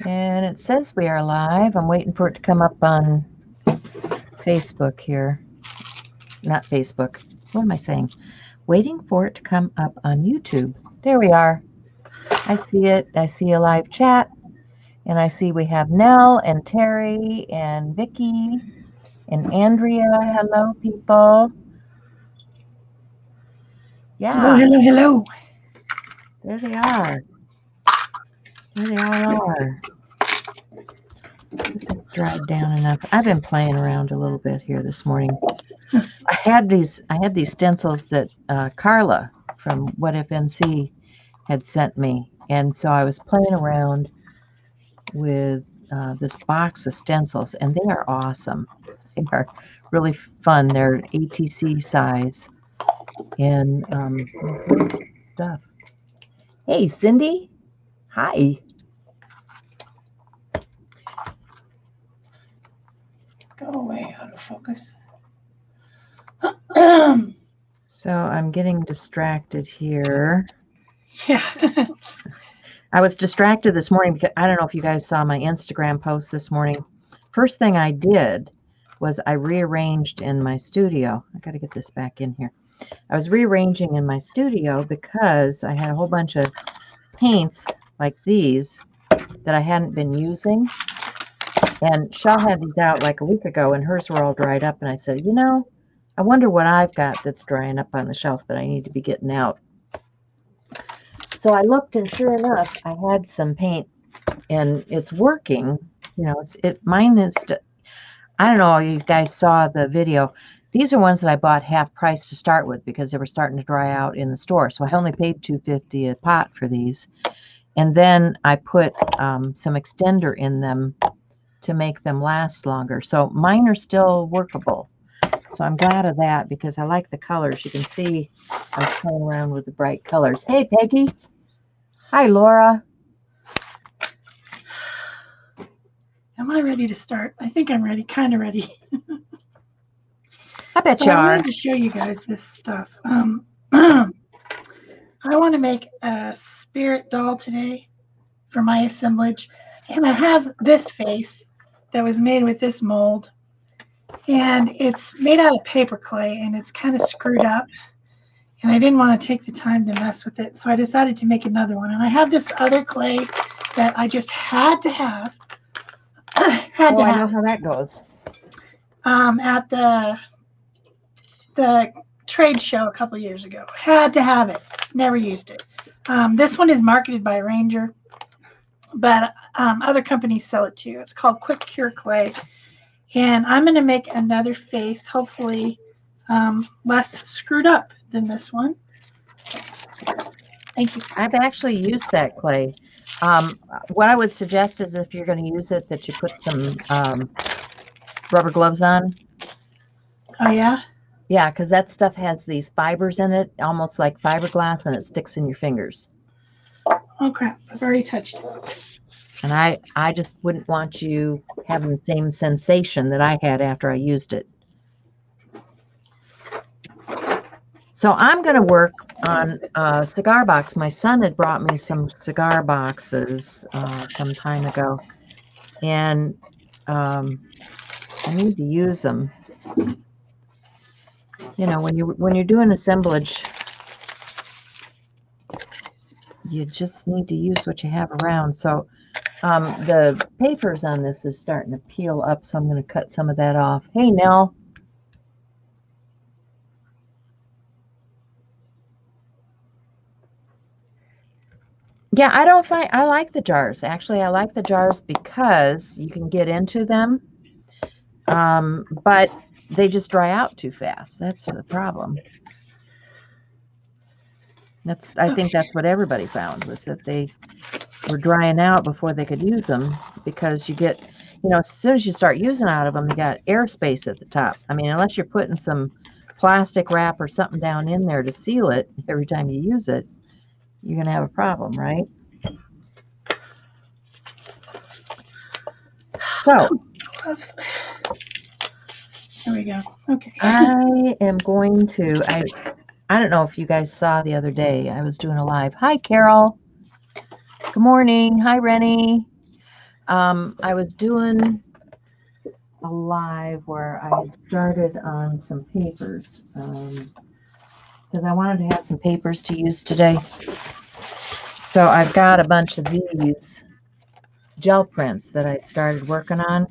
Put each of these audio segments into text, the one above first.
And it says we are live. I'm waiting for it to come up on Facebook here. Not Facebook. What am I saying? Waiting for it to come up on YouTube. There we are. I see it. I see a live chat. And I see we have Nell and Terry and Vicky and Andrea. Hello, people. Yeah. Hello, hello, hello. There they are. There they all are. This is dried down enough. I've been playing around a little bit here this morning. I had these stencils that Carla from What If NC had sent me, and so I was playing around with this box of stencils, and they are awesome. They are really fun. They're ATC size, and great stuff. Hey, Cindy. Hi. Go away, out of focus. So I'm getting distracted here. Yeah. I was distracted this morning because I don't know if you guys saw my Instagram post this morning. First thing I did was I rearranged in my studio. I got to get this back in here. I was rearranging in my studio because I had a whole bunch of paints like these that I hadn't been using. And Shel had these out like a week ago, and hers were all dried up. And I said, you know, I wonder what I've got that's drying up on the shelf that I need to be getting out. So I looked, and sure enough, I had some paint, and it's working. You know, mine is. I don't know if you guys saw the video. These are ones that I bought half price to start with because they were starting to dry out in the store. So I only paid $2.50 a pot for these, and then I put some extender in them to make them last longer. So mine are still workable. So I'm glad of that because I like the colors. You can see I was playing around with the bright colors. Hey, Peggy. Hi, Laura. Am I ready to start? I think I'm ready, kind of ready. I bet so you I are. wanted to show you guys this stuff. I want to make a spirit doll today for my assemblage. And I have this face that was made with this mold. And it's made out of paper clay, and it's kind of screwed up. And I didn't want to take the time to mess with it, so I decided to make another one. And I have this other clay that I just had to have. I know how that goes. At the trade show a couple years ago. Had to have it. Never used it. This one is marketed by Ranger, but other companies sell it too. It's called Quick Cure Clay. And I'm going to make another face, hopefully less screwed up than this one. Thank you. I've actually used that clay. What I would suggest is if you're going to use it, that you put some rubber gloves on. Oh, yeah? Yeah, because that stuff has these fibers in it, almost like fiberglass, and it sticks in your fingers. Oh, crap. I've already touched it. And I just wouldn't want you having the same sensation that I had after I used it. So I'm going to work on a cigar box. My son had brought me some cigar boxes some time ago, and I need to use them. You know, when you're doing assemblage, you just need to use what you have around. So the papers on this is starting to peel up, so I'm going to cut some of that off. Hey, Nell. Yeah, I like the jars. Actually, I like the jars because you can get into them, but they just dry out too fast. That's the problem. I think that's what everybody found, was that they were drying out before they could use them, because you get, you know, as soon as you start using out of them, you got airspace at the top. I mean, unless you're putting some plastic wrap or something down in there to seal it every time you use it, you're going to have a problem, right? So, there we go. Okay. I am going to, I don't know if you guys saw the other day, I was doing a live. Hi, Carol. Good morning. Hi, Rennie. I was doing a live where I had started on some papers because I wanted to have some papers to use today. So I've got a bunch of these gel prints that I'd started working on.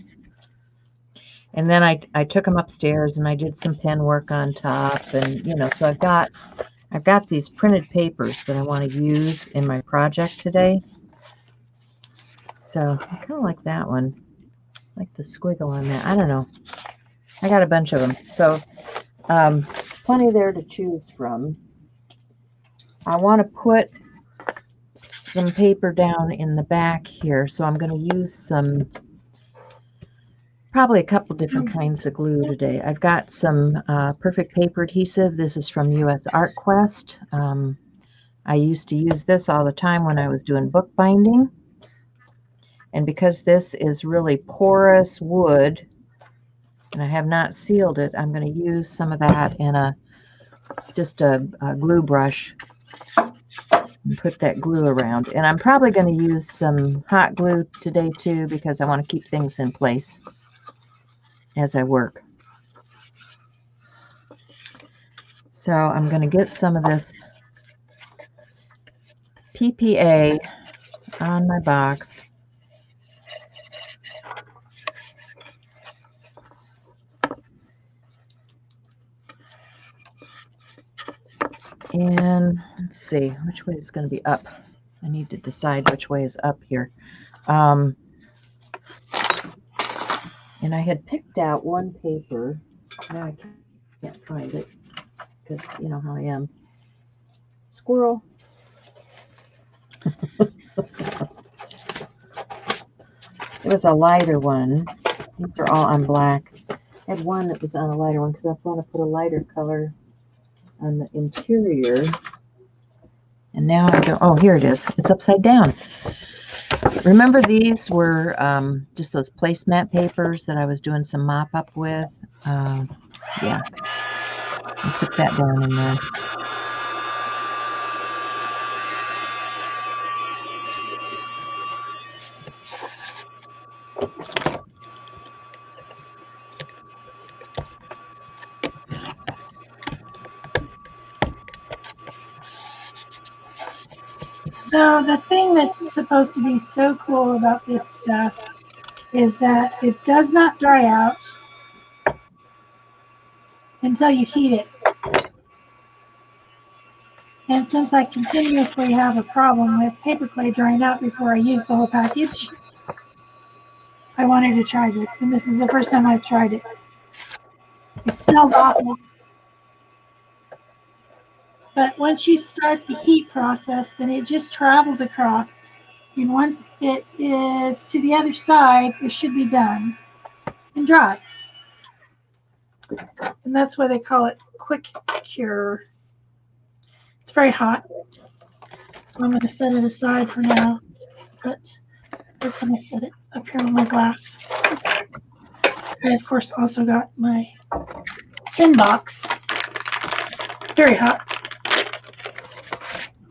And then I took them upstairs and I did some pen work on top. And, you know, so I've got these printed papers that I want to use in my project today. So I kind of like that one. I like the squiggle on that. I don't know. I got a bunch of them. So plenty there to choose from. I want to put some paper down in the back here. So I'm going to use probably a couple different kinds of glue today. I've got some perfect paper adhesive. This is from US Art Quest. I used to use this all the time when I was doing bookbinding. And because this is really porous wood, and I have not sealed it, I'm going to use some of that in just a glue brush and put that glue around. And I'm probably going to use some hot glue today too, because I want to keep things in place as I work. So I'm going to get some of this PPA on my box. And let's see, which way is going to be up? I need to decide which way is up here. And I had picked out one paper. Now I can't find it because you know how I am. Squirrel. It was a lighter one. These are all on black. I had one that was on a lighter one because I want to put a lighter color on the interior. And now I don't. Oh, here it is. It's upside down. Remember these were just those placemat papers that I was doing some mop-up with? Yeah. I'll put that down in there. So the thing that's supposed to be so cool about this stuff is that it does not dry out until you heat it. And since I continuously have a problem with paper clay drying out before I use the whole package, I wanted to try this. And this is the first time I've tried it. It smells awful. But once you start the heat process, then it just travels across. And once it is to the other side, it should be done and dry. And that's why they call it quick cure. It's very hot, so I'm going to set it aside for now. But where can I set it? Up here on my glass. I, of course, also got my tin box. Very hot.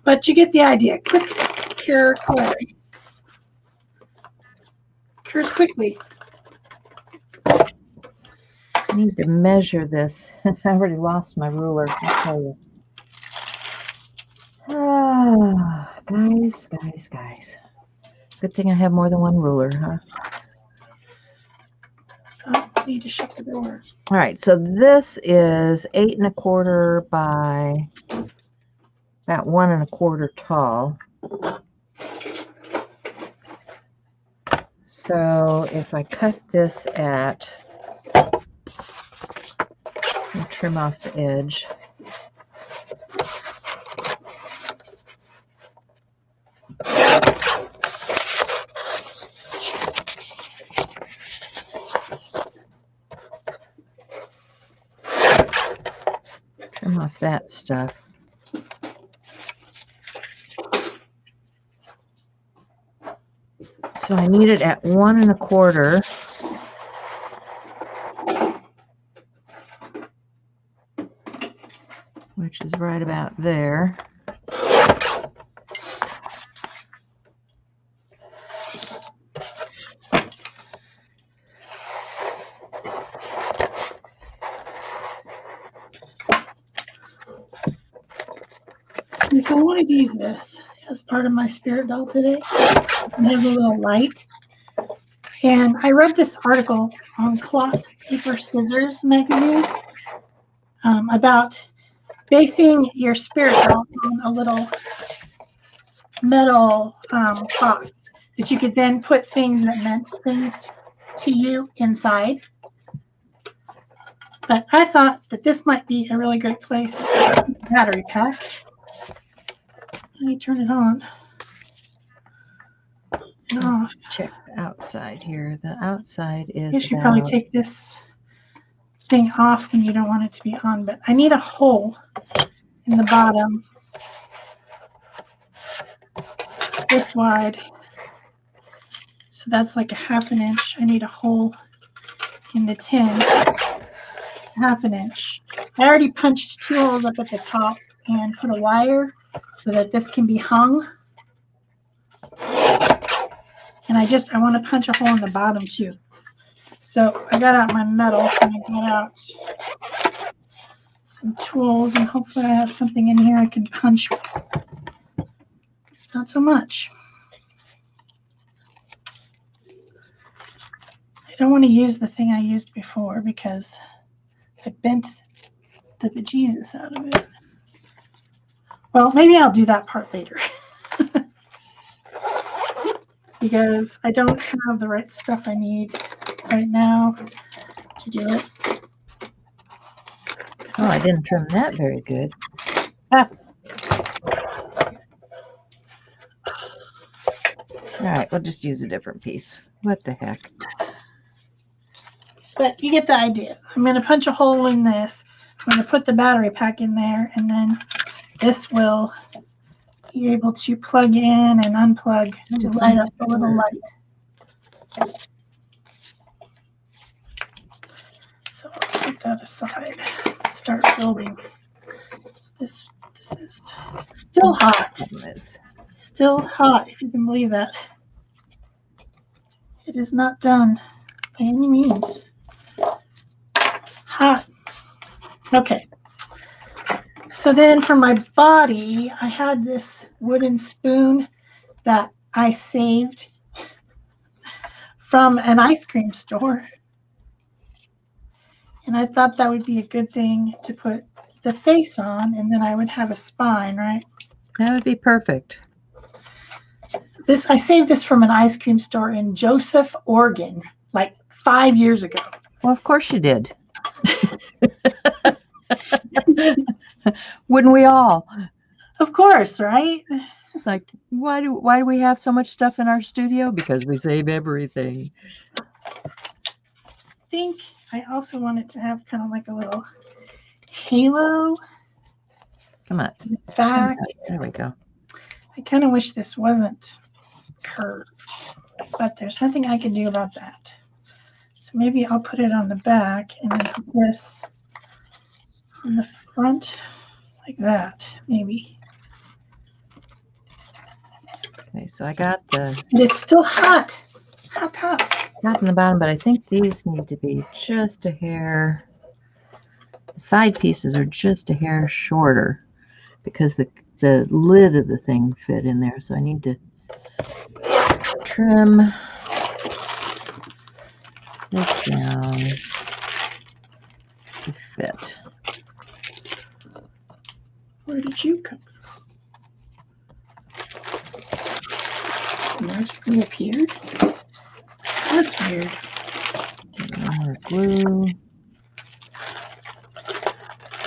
But you get the idea. Quick cure clay. Cures quickly. I need to measure this. I already lost my ruler, I'll tell you. Guys. Good thing I have more than one ruler, huh? I need to shut the door. All right, so this is 8 1/4 by about 1 1/4 tall. So if I cut this at, trim off the edge. Trim off that stuff. So I need it at 1 1/4. Which is right about there. So I wanted to use this as part of my spirit doll today. It has a little light. And I read this article on Cloth, Paper, Scissors magazine about basing your spirit doll on a little metal box that you could then put things that meant things to you inside. But I thought that this might be a really great place for the battery pack. Let me turn it on and off. Check the outside here. The outside is. You should probably take this thing off when you don't want it to be on, but I need a hole in the bottom this wide. So that's like a 1/2 inch. I need a hole in the tin, 1/2 inch. I already punched 2 holes up at the top and put a wire so that this can be hung. And I want to punch a hole in the bottom too. So I got out my metal and I got out some tools, and hopefully I have something in here I can punch with. Not so much. I don't want to use the thing I used before because I bent the bejesus out of it. Well, maybe I'll do that part later. Because I don't have the right stuff I need right now to do it. Oh, I didn't trim that very good. Ah. All right, we'll just use a different piece. What the heck? But you get the idea. I'm going to punch a hole in this. I'm going to put the battery pack in there, and then this will be able to plug in and unplug to light up a little light. So I'll set that aside. Let's start building. This is still hot. It's still hot, if you can believe that. It is not done by any means. Hot. Okay. So then for my body, I had this wooden spoon that I saved from an ice cream store. And I thought that would be a good thing to put the face on, and then I would have a spine, right? That would be perfect. I saved this from an ice cream store in Joseph, Oregon, like 5 years ago. Well, of course you did. Wouldn't we all? Of course, right? It's like, why do we have so much stuff in our studio? Because we save everything. I think I also wanted to have kind of like a little halo. Come on. Back. There we go. I kind of wish this wasn't curved, but there's nothing I can do about that. So maybe I'll put it on the back and then put this on the front like that, maybe. Okay, so I got the... But it's still hot. Hot, hot. Hot in the bottom, but I think these need to be just a hair... The side pieces are just a hair shorter because the lid of the thing fit in there. So I need to trim this down to fit. Where did you come from? Yours reappeared? That's weird. More glue.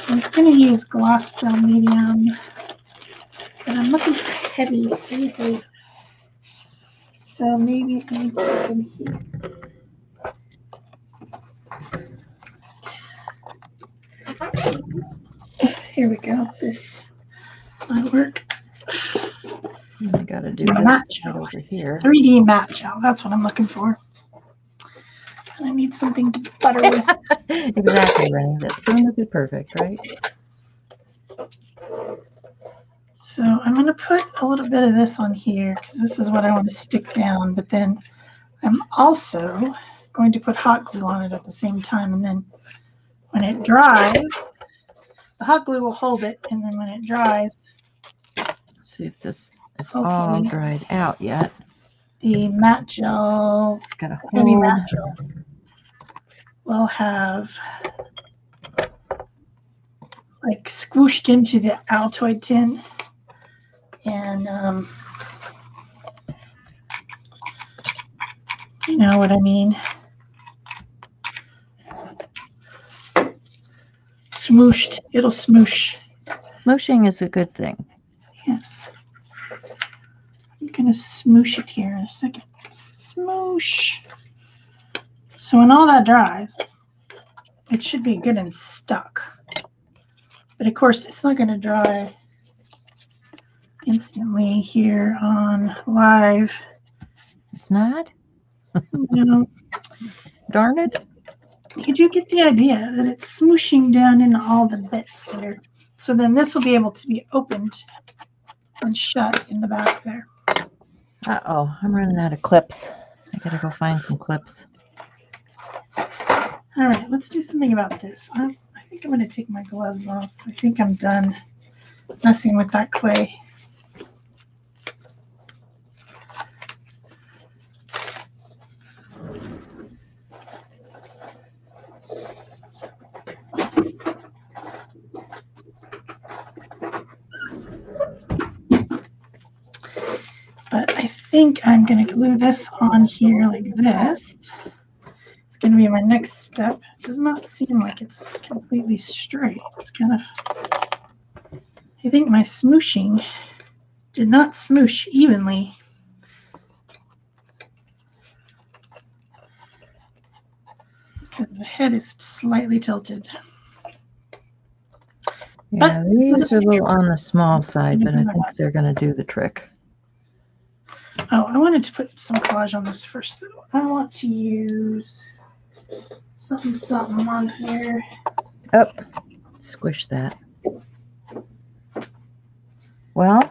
I was going to use gloss gel medium, but I'm looking for heavy, very heavy. So maybe I need to put them here. Here we go. This might work. I got to do matte this gel right over here. 3D matte gel. That's what I'm looking for. And I need something to butter with. Exactly, Rennie. That spoon would be perfect, right? So I'm going to put a little bit of this on here because this is what I want to stick down. But then I'm also going to put hot glue on it at the same time. And then when it dries, the hot glue will hold it. And then when it dries, See if this is all Hopefully. dried out yet. The matte gel, Got a heavy hold. matte gel, will have like squooshed into the Altoid tin, and you know what I mean. Smooshed. It'll smoosh. Smooshing is a good thing. Yes. I'm going to smoosh it here in a second. Smoosh. So when all that dries, it should be good and stuck. But of course, it's not going to dry instantly here on live. It's not? No. Darn it. You do get the idea that it's smooshing down into all the bits there. So then this will be able to be opened and shut in the back there. Uh-oh, I'm running out of clips. I gotta go find some clips. All right, let's do something about this. I think I'm going to take my gloves off. I think I'm done messing with that clay. But I think I'm going to glue this on here like this. It's going to be my next step. It does not seem like it's completely straight. It's kind of, I think my smooshing did not smoosh evenly. Because the head is slightly tilted. Yeah, these are a little on the small side, but I think they're going to do the trick. Oh, I wanted to put some collage on this first, though. I want to use something on here. Oh, squish that. Well,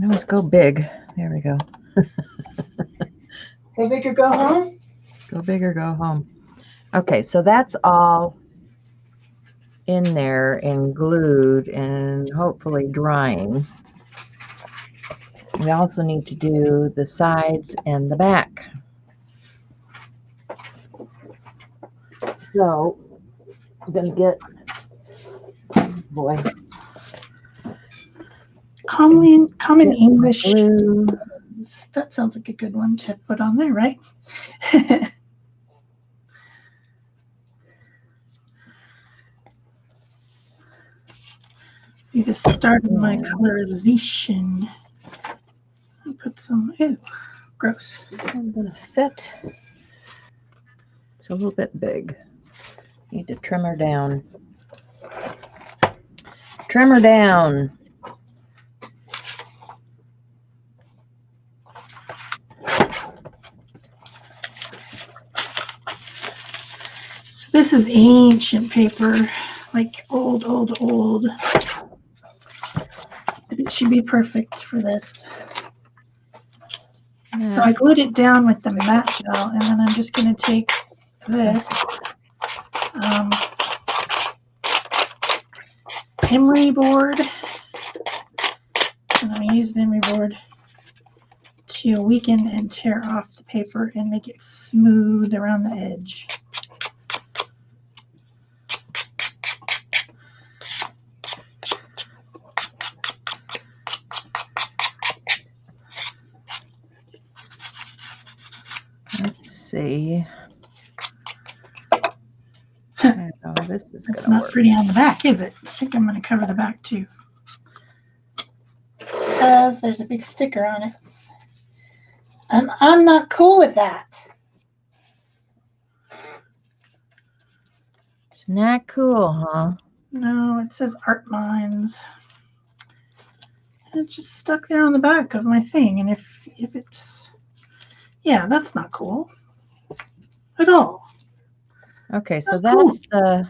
always go big. There we go. Go big or go home? Go big or go home. Okay, so that's all in there and glued and hopefully drying. We also need to do the sides and the back. So I'm going to get, boy, Common English. glue. That sounds like a good one to put on there, right? Be the start of my colorization. I put some, ew, gross. This one's going to fit. It's a little bit big. Need to trim her down. Trim her down. So this is ancient paper, like old. But it should be perfect for this. Yeah. So I glued it down with the matte gel, and then I'm just going to take this emery board, and I'm going to use the emery board to weaken and tear off the paper and make it smooth around the edge. Let's see. Oh, this is That's gonna not work. pretty on the back, is it? I think I'm going to cover the back too, because there's a big sticker on it. And I'm not cool with that. It's not cool, huh? No, it says Art Minds. And it's just stuck there on the back of my thing. And if it's, yeah, that's not cool at all. Okay, so Not cool.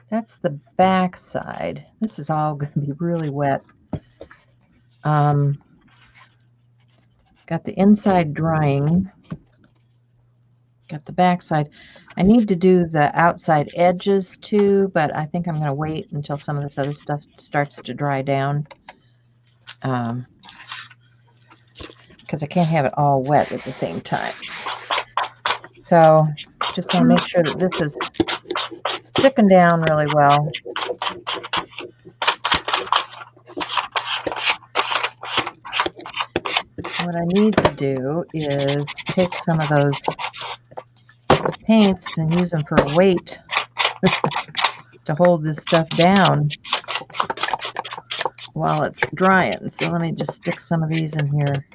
that's the back side. This is all going to be really wet. Got the inside drying. Got the back side. I need to do the outside edges too, but I think I'm going to wait until some of this other stuff starts to dry down. because I can't have it all wet at the same time. So just want to make sure that this is sticking down really well. What I need to do is take some of those paints and use them for a weight to hold this stuff down while it's drying. So let me just stick some of these in here.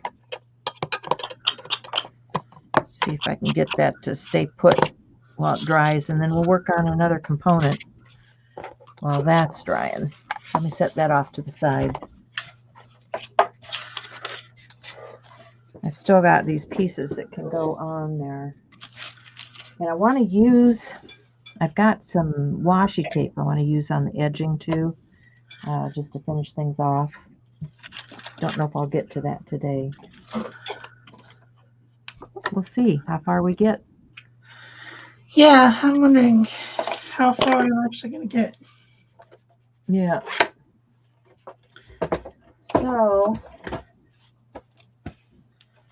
See if I can get that to stay put while it dries, and then we'll work on another component while that's drying. Let me set that off to the side. I've still got these pieces that can go on there. And I want to use, I've got some washi tape I want to use on the edging too, just to finish things off. Don't know if I'll get to that today. We'll see how far we get. Yeah, I'm wondering how far we're actually going to get. Yeah. So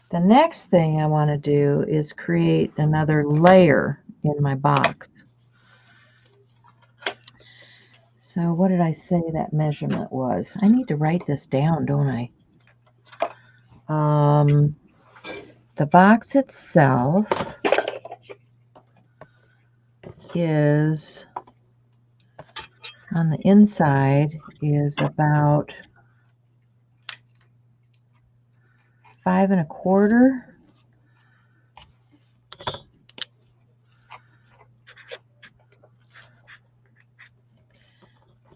the next thing I want to do is create another layer in my box. So what did I say that measurement was? I need to write this down, don't I? The box itself is, on the inside, is about 5 1/4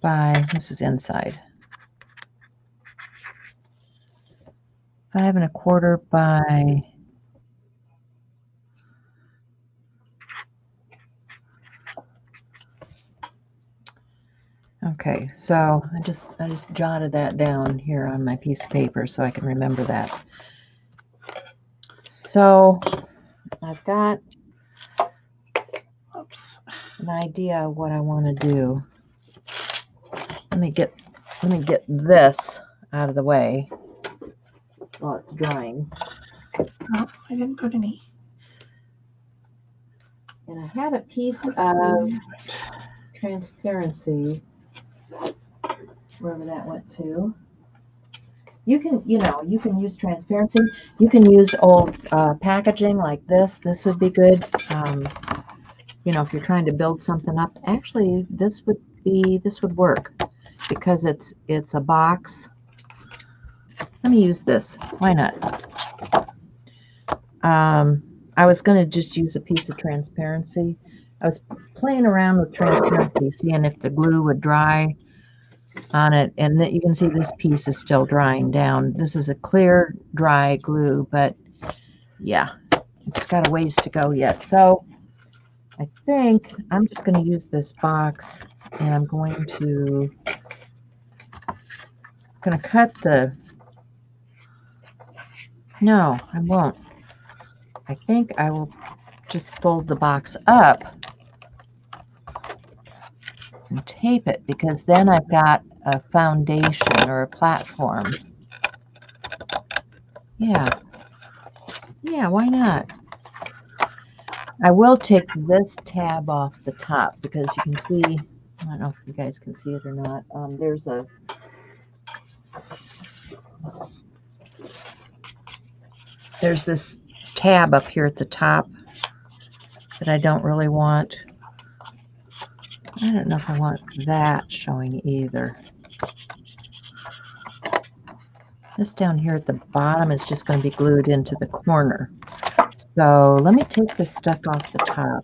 by, this is inside, 5 1/4 by 'Okay, so I just jotted that down here on my piece of paper so I can remember that. So I've got an idea of what I want to do. Let me get this out of the way while it's drying. Oh, I didn't put any. And I had a piece of transparency, wherever that went to. You can, you can use transparency. You can use old packaging like this. This would be good. If you're trying to build something up. Actually, this would work because it's a box. Let me use this. Why not? I was going to just use a piece of transparency. I was playing around with transparency, seeing if the glue would dry on it, and that you can see this piece is still drying down. This is a clear, dry glue, but yeah, it's got a ways to go yet. So I think I'm just going to use this box, and I'm going to cut the, no, I won't. I think I will just fold the box up and tape it, because then I've got a foundation or a platform. Yeah, why not? I will take this tab off the top because you can see, I don't know if you guys can see it or not, there's this tab up here at the top that I don't really want. I don't know if I want that showing either. This down here at the bottom is just going to be glued into the corner. So let me take this stuff off the top.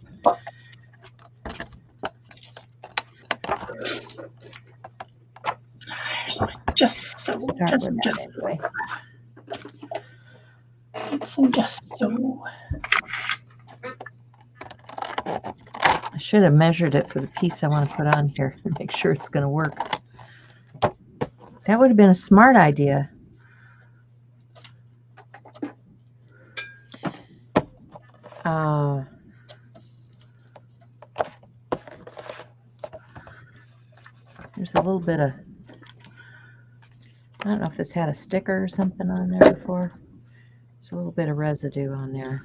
Just so. Start with that anyway. Some just so. I should have measured it for the piece I want to put on here and make sure it's going to work. That would have been a smart idea. There's a little bit of, I don't know if this had a sticker or something on there before. There's a little bit of residue on there.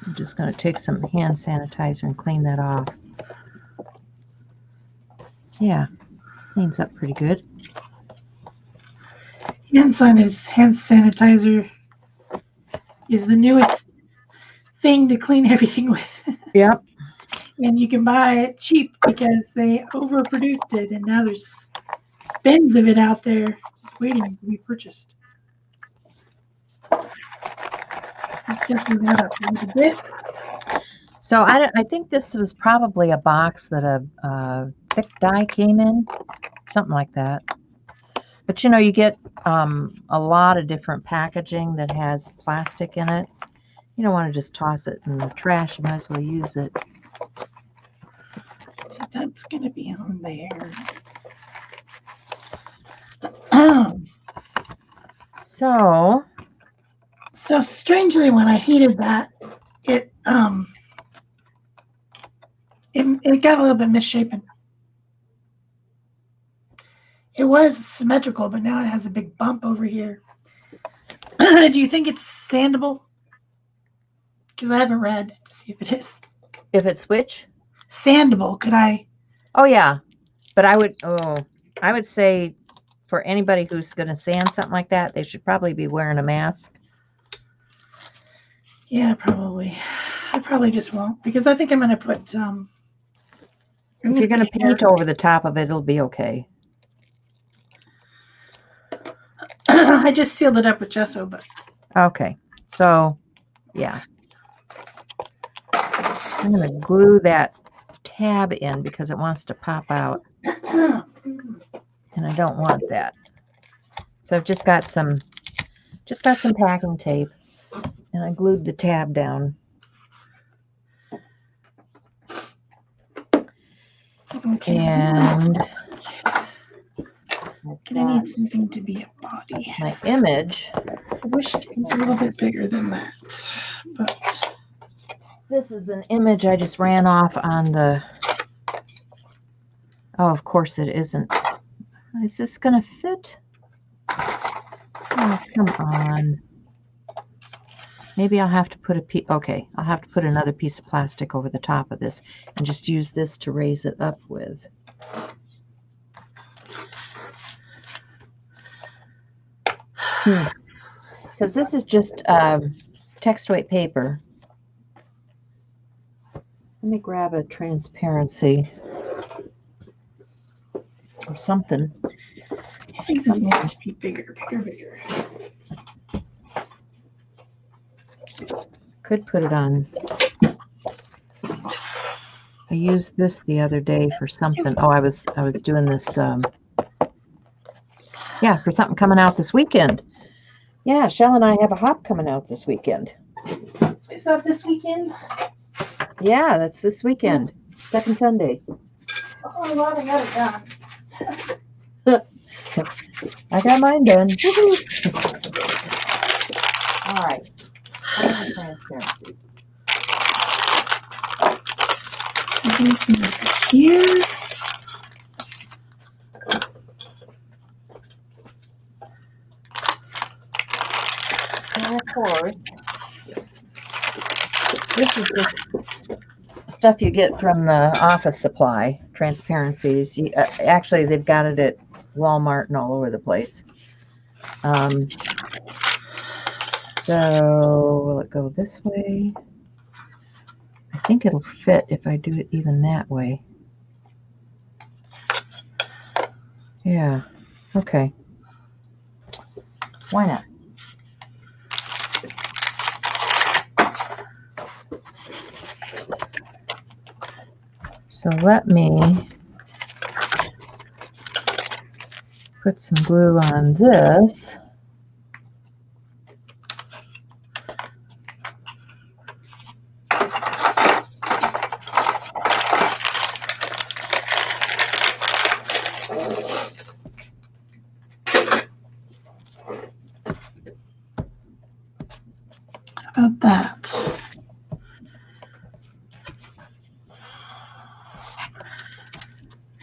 I'm just going to take some hand sanitizer and clean that off. Yeah, cleans up pretty good. Hand sanitizer is the newest thing to clean everything with. Yep. And you can buy it cheap because they overproduced it, and now there's bins of it out there just waiting to be purchased. Definitely that up a little bit. So I think this was probably a box that a thick dye came in, something like that. But you know, you get a lot of different packaging that has plastic in it. You don't want to just toss it in the trash. You might as well use it. So that's going to be on there. So strangely, when I heated that, it got a little bit misshapen. It was symmetrical, but now it has a big bump over here. Do you think it's sandable? Because I haven't read to see if it is. If it's which? Sandable. Could I? Oh yeah, but I would say for anybody who's going to sand something like that, they should probably be wearing a mask. Yeah, probably. I probably just won't, because I think I'm going to put. If you're going to paint over the top of it, it'll be okay. I just sealed it up with gesso, but. Okay, so yeah. I'm going to glue that tab in because it wants to pop out. And I don't want that. So I've just got some packing tape, and I glued the tab down. Okay. And I need something to be a body. My image. I wish it was a little bit bigger than that, but this is an image I just ran off on the. Oh, of course it isn't. Is this going to fit? Oh, come on. Maybe I'll have to put a piece. Okay, I'll have to put another piece of plastic over the top of this and just use this to raise it up with. Because this is just text weight paper. Let me grab a transparency or something. I think this needs to be bigger. Could put it on. I used this the other day for something. Oh, I was doing this. Yeah, for something coming out this weekend. Yeah, Shel and I have a hop coming out this weekend. Is that this weekend? Yeah, that's this weekend. Second Sunday. Oh, well, I got it done. I got mine done. All right. Transparency. Here. And of course, this is just stuff you get from the office supply, transparencies. Actually, they've got it at Walmart and all over the place. So will it go this way? I think it'll fit if I do it even that way. Yeah, okay. Why not? So let me put some glue on this. How about that?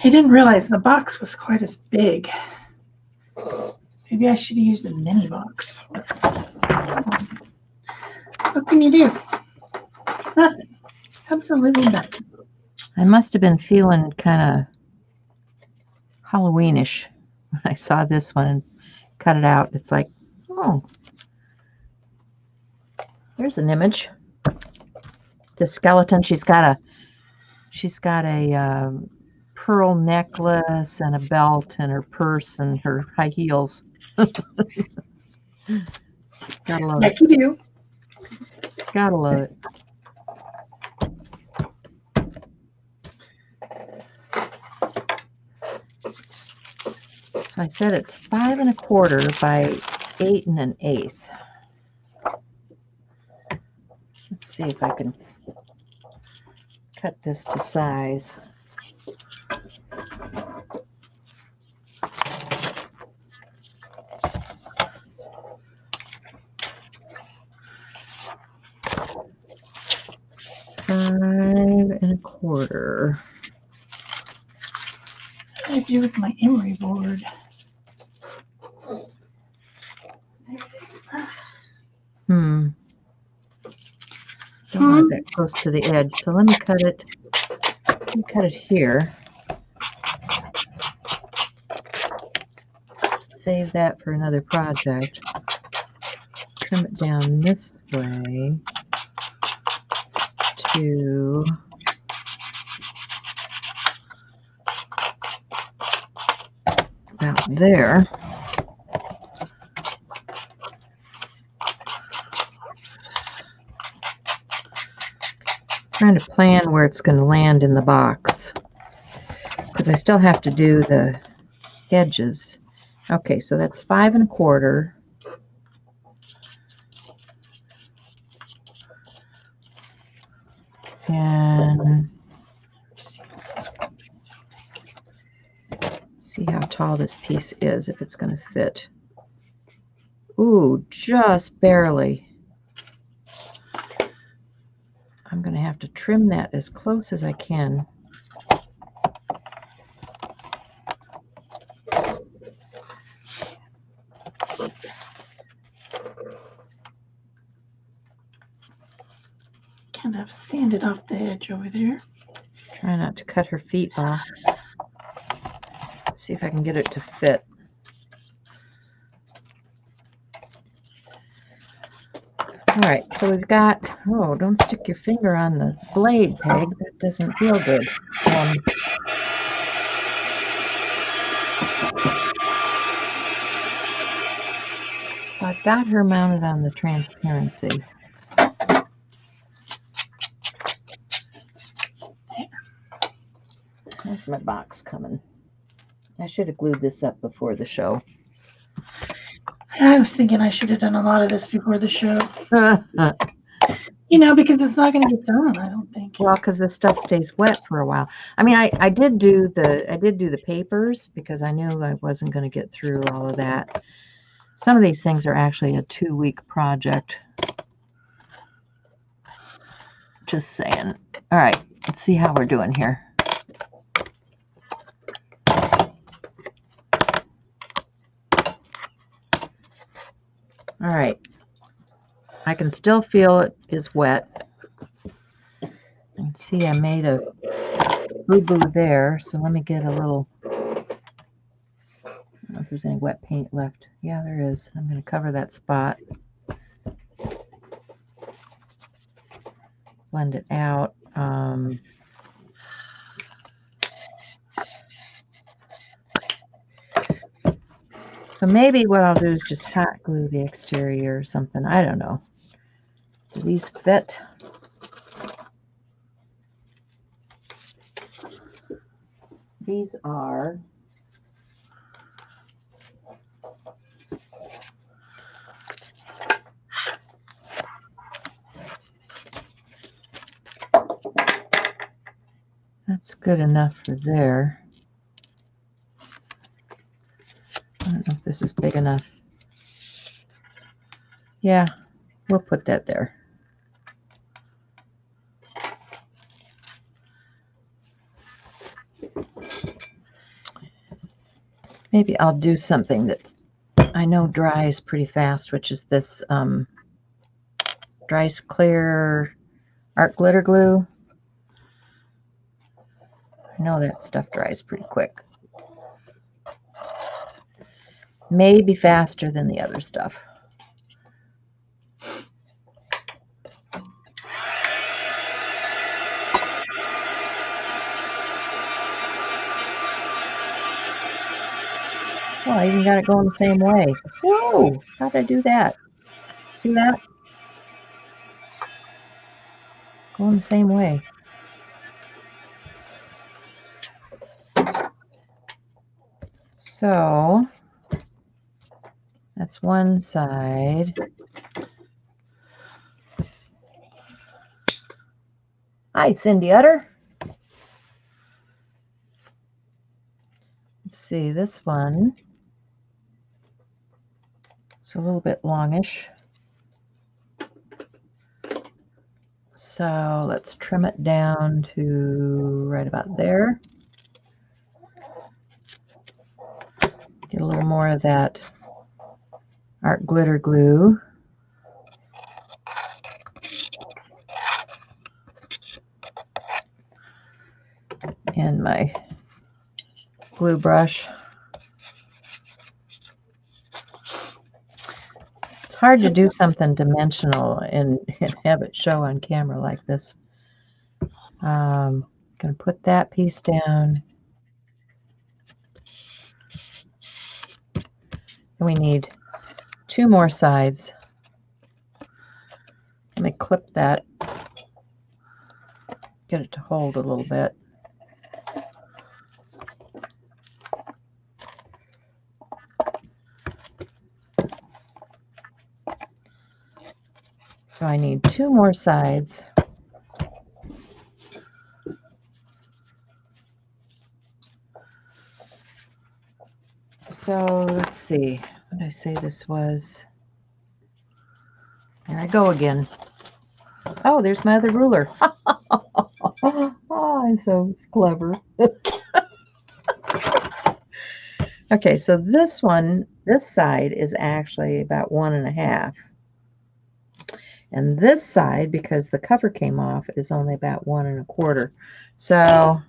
I didn't realize the box was quite as big. Maybe I should have used a mini box. What can you do? Nothing. Absolutely nothing. I must have been feeling kind of Halloweenish when I saw this one and cut it out. It's like, oh, here's an image. The skeleton. She's got a pearl necklace and a belt and her purse and her high heels. Gotta love Like you do. it. Gotta love it. So I said it's 5 1/4 by 8 1/8. Let's see if I can cut this to size. Five and a quarter. What do I do with my emery board? There it is. Don't want it that close to the edge. So let me cut it. Let me cut it here. Save that for another project. Trim it down this way to about there. Trying to plan where it's going to land in the box because I still have to do the edges. Okay, so that's 5 1/4. And see how tall this piece is, if it's going to fit. Ooh, just barely. I'm going to have to trim that as close as I can. Kind of sanded off the edge over there. Try not to cut her feet off. Let's see if I can get it to fit. All right, so we've got, oh, don't stick your finger on the blade, Peg. That doesn't feel good. So I've got her mounted on the transparency. That's my box coming. I should have glued this up before the show. I was thinking I should have done a lot of this before the show. You know, because it's not going to get done, I don't think. Well, because the stuff stays wet for a while. I mean, I did do the papers because I knew I wasn't going to get through all of that. Some of these things are actually a 2-week project. Just saying. All right, let's see how we're doing here. All right. I can still feel it is wet. And see, I made a boo-boo there, so let me get a little, I don't know if there's any wet paint left. Yeah, there is. I'm going to cover that spot. Blend it out. So maybe what I'll do is just hot glue the exterior or something. I don't know. Do these fit? These are that's good enough for there. I don't know if this is big enough. Yeah, we'll put that there. maybe I'll do something that I know dries pretty fast, which is this dries clear art glitter glue. I know that stuff dries pretty quick. Maybe faster than the other stuff. Oh, I even got it going the same way. Whoa! How'd I do that? See that? Going the same way. So that's one side. Hi, Cindy Utter. Let's see, this one is a little bit longish. So let's trim it down to right about there. Get a little more of that art glitter glue. And my glue brush. It's hard to do something dimensional and have it show on camera like this. Going to put that piece down. And we need 2 more sides. Let me clip that. Get it to hold a little bit. So I need 2 more sides. So let's see, what did I say this was? There I go again. Oh, there's my other ruler. Oh, I'm so clever. Okay, so this one, this side is actually about 1.5. And this side, because the cover came off, is only about 1.25. So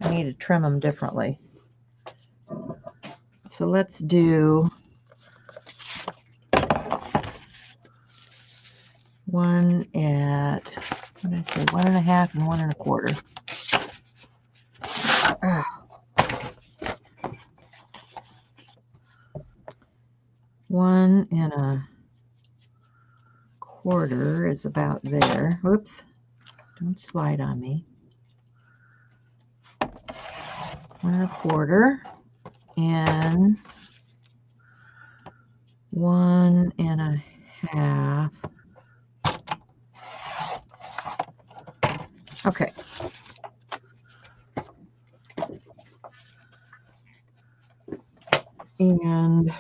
I need to trim them differently. So let's do one at, what did I say, 1.5 and 1.25. One and a quarter is about there. Whoops, don't slide on me. 1.25 and 1.5. Okay. And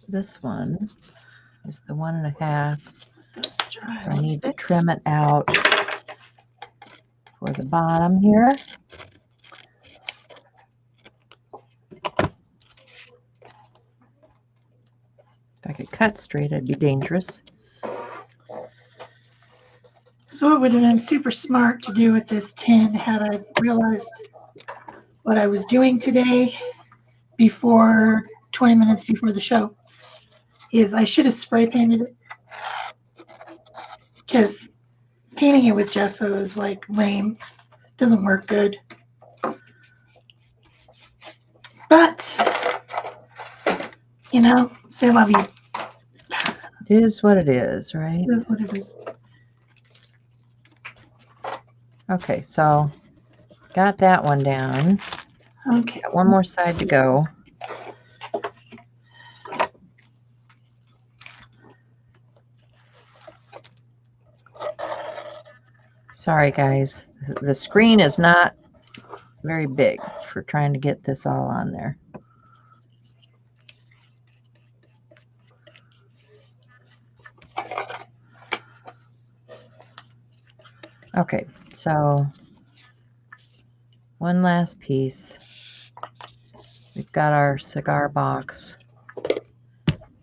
this one is the 1.5. So I need to trim it out for the bottom here. If I could cut straight, it'd be dangerous. So it would have been super smart to do with this tin had I realized what I was doing today before 20 minutes before the show is I should have spray painted it, because painting it with gesso is like lame. Doesn't work good. But, you know, say love you. It is what it is, right? It is what it is. Okay, so got that one down. Okay. Got one more side to go. Sorry, guys. The screen is not very big for trying to get this all on there. Okay, so one last piece. We've got our cigar box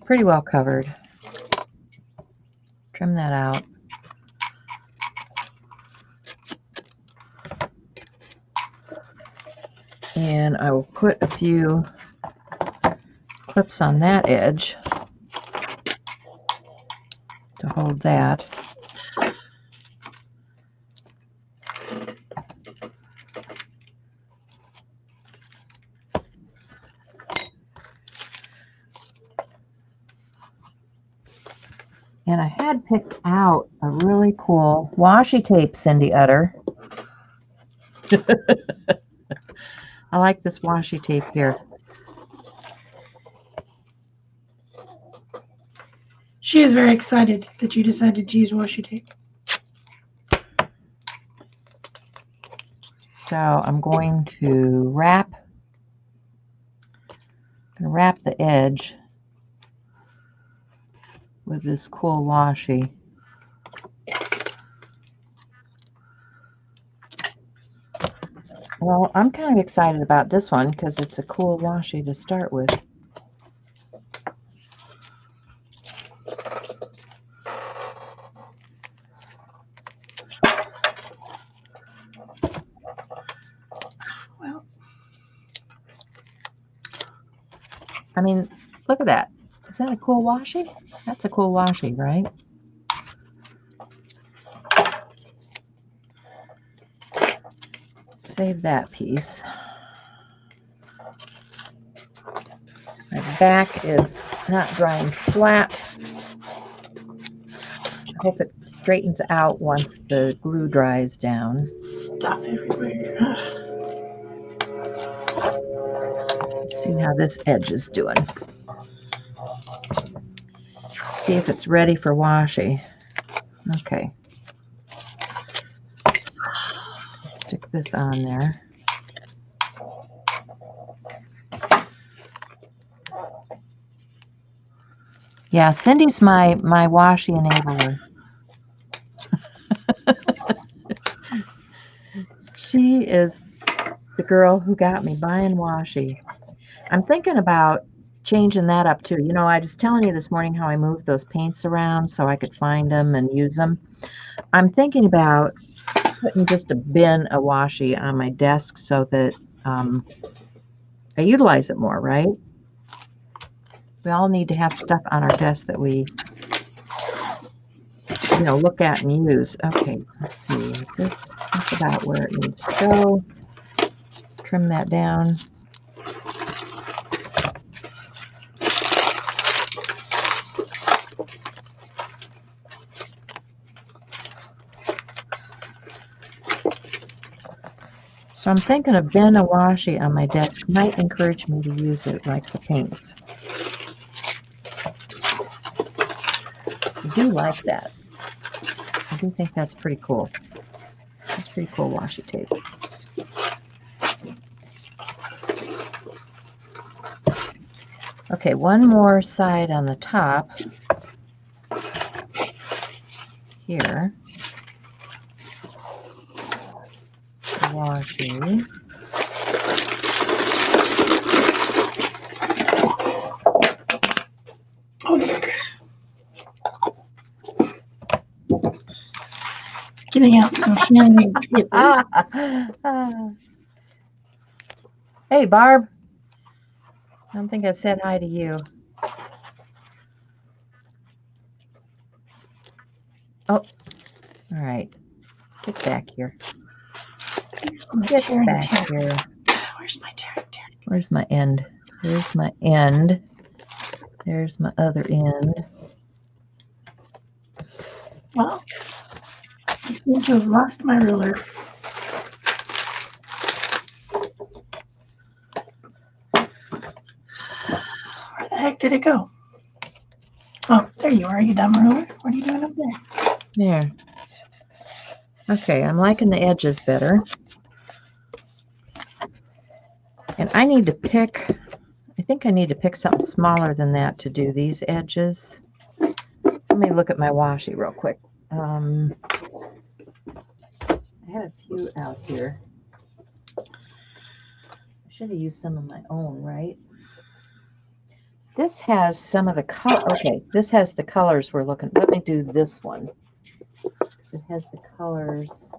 pretty well covered. Trim that out. And I will put a few clips on that edge to hold that. And I had picked out a really cool washi tape, Cindy Utter. I like this washi tape here. She is very excited that you decided to use washi tape. So I'm going to wrap the edge with this cool washi. Well, I'm kind of excited about this one because it's a cool washi to start with. Well, I mean, look at that. Is that a cool washi? That's a cool washi, right? Save that piece. My back is not drying flat. I hope it straightens out once the glue dries down. stuff everywhere. Let's see how this edge is doing. See if it's ready for washi. Okay. Stick this on there. Yeah, Cindy's my washi enabler. She is the girl who got me buying washi. I'm thinking about changing that up too. You know, I was telling you this morning how I moved those paints around so I could find them and use them. I'm thinking about putting just a bin of washi on my desk so that I utilize it more, right? We all need to have stuff on our desk that we, you know, look at and use. Okay, let's see. Is this about where it needs to go? Trim that down. So I'm thinking a bin of washi on my desk might encourage me to use it like the paints. I do like that. I do think that's pretty cool. That's pretty cool washi tape. Okay, one more side on the top here. Washi. It's getting out some handmade paper. Hey, Barb. I don't think I've said hi to you. Oh, all right. Get back here. Get back here. Where's my tear? Where's my end? There's my end. There's my other end. Well, I seem to have lost my ruler. Where the heck did it go? Oh, there you are, you dumb ruler. What are you doing up there? There. Okay, I'm liking the edges better. And I need to pick, I think I need to pick something smaller than that to do these edges. Let me look at my washi real quick. do out here? I should have used some of my own, right? This has some of the color. Okay, this has the colors we're looking. Let me do this one. Because it has the colors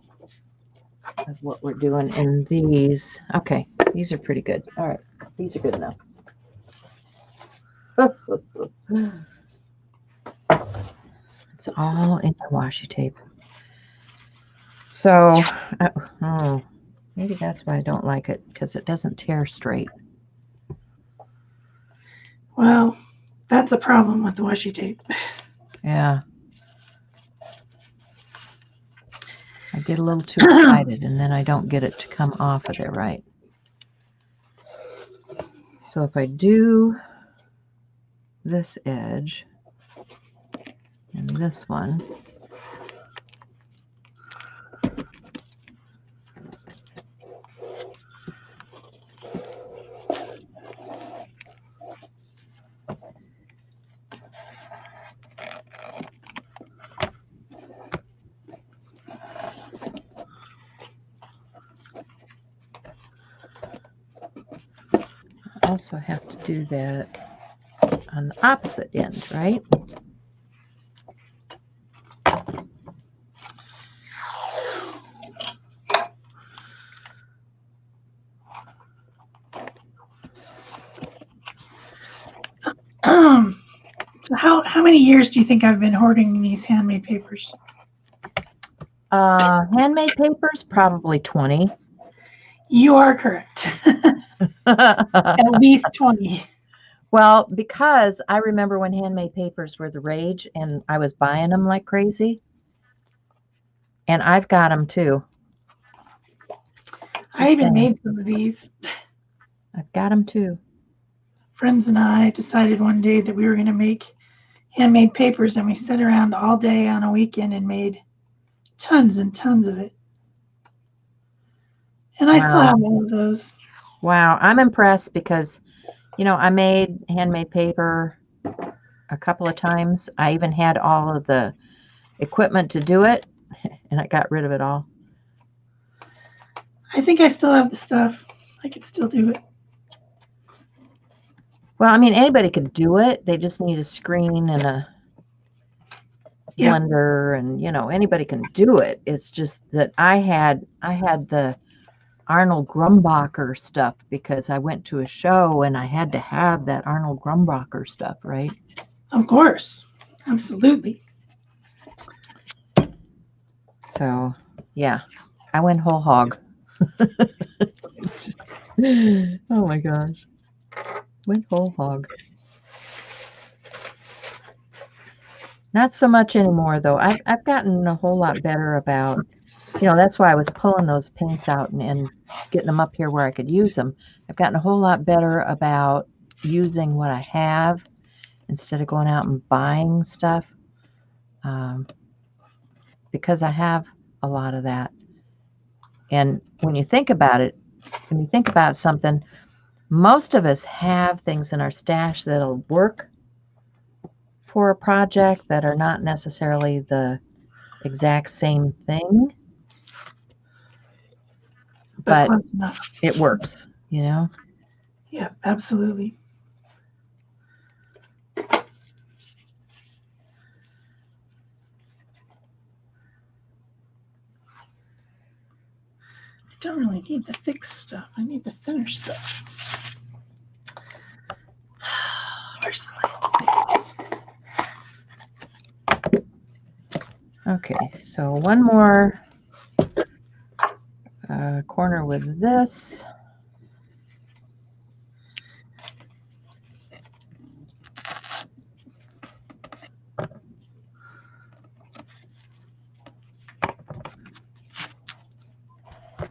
of what we're doing in these. Okay, these are pretty good. All right, these are good enough. It's all in the washi tape. So, oh, maybe that's why I don't like it, because it doesn't tear straight. Well, that's a problem with the washi tape. Yeah. I get a little too excited, and then I don't get it to come off of there right. So if I do this edge and this one, I also have to do that on the opposite end, right? So how many years do you think I've been hoarding these handmade papers? Handmade papers, probably 20. You are correct. At least 20. Well, because I remember when handmade papers were the rage, and I was buying them like crazy. And I've got them too. I even made some of these. I've got them too. Friends and I decided one day that we were going to make handmade papers, and we sat around all day on a weekend and made tons and tons of it. And I still have all of those. Wow, I'm impressed because, you know, I made handmade paper a couple of times. I even had all of the equipment to do it, and I got rid of it all. I think I still have the stuff. I could still do it. Well, I mean, anybody could do it. They just need a screen and a blender, and, you know, anybody can do it. It's just that I had the Arnold Grumbacher stuff because I went to a show and I had to have that Arnold Grumbacher stuff, right? Of course. Absolutely. So, yeah, I went whole hog. Oh my gosh. Went whole hog. Not so much anymore, though. I've gotten a whole lot better about, you know, that's why I was pulling those paints out and getting them up here where I could use them. I've gotten a whole lot better about using what I have instead of going out and buying stuff, because I have a lot of that. And when you think about it, when you think about something, most of us have things in our stash that'll work for a project that are not necessarily the exact same thing, but it works, you know? Yeah, absolutely. I don't really need the thick stuff. I need the thinner stuff. Where's the light? Okay, so one more corner with this.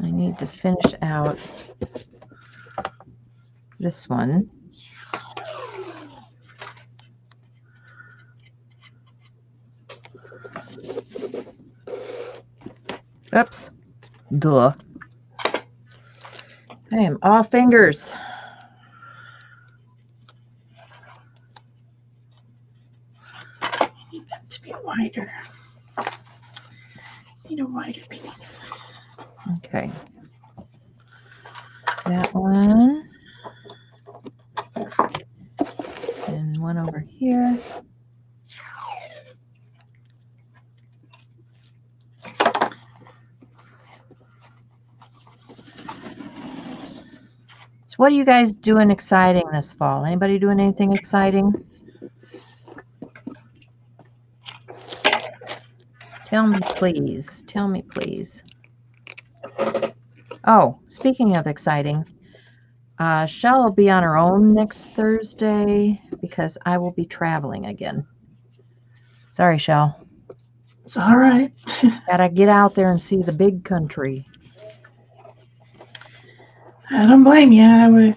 I need to finish out this one. Oops. Duh. I am all fingers. I need that to be wider. I need a wider piece. Okay. That one. And one over here. So what are you guys doing exciting this fall? Anybody doing anything exciting? Tell me, please. Tell me, please. Oh, speaking of exciting, Shel will be on her own next Thursday because I will be traveling again. Sorry, Shel. It's all right. Gotta get out there and see the big country. I don't blame you.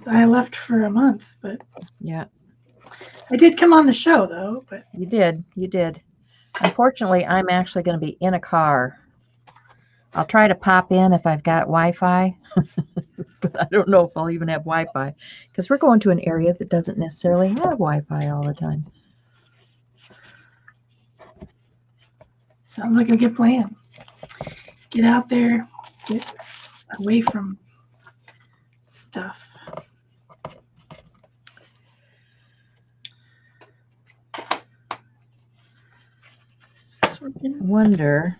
I left for a month, but Yeah, I did come on the show though. But you did. You did. Unfortunately, I'm actually going to be in a car. I'll try to pop in if I've got Wi-Fi, but I don't know if I'll even have Wi-Fi because we're going to an area that doesn't necessarily have Wi-Fi all the time. sounds like a good plan. Get out there, get away from stuff. Is this working? Wonder.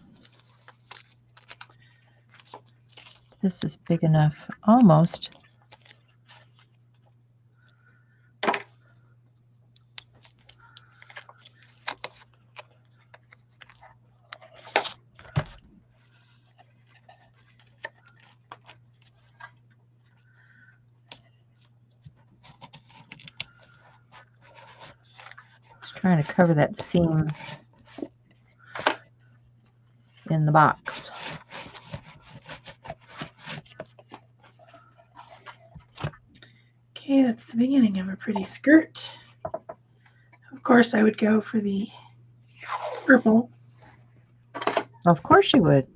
This is big enough, almost. Just trying to cover that seam in the box. Okay, that's the beginning of a pretty skirt. Of course, I would go for the purple. Of course you would.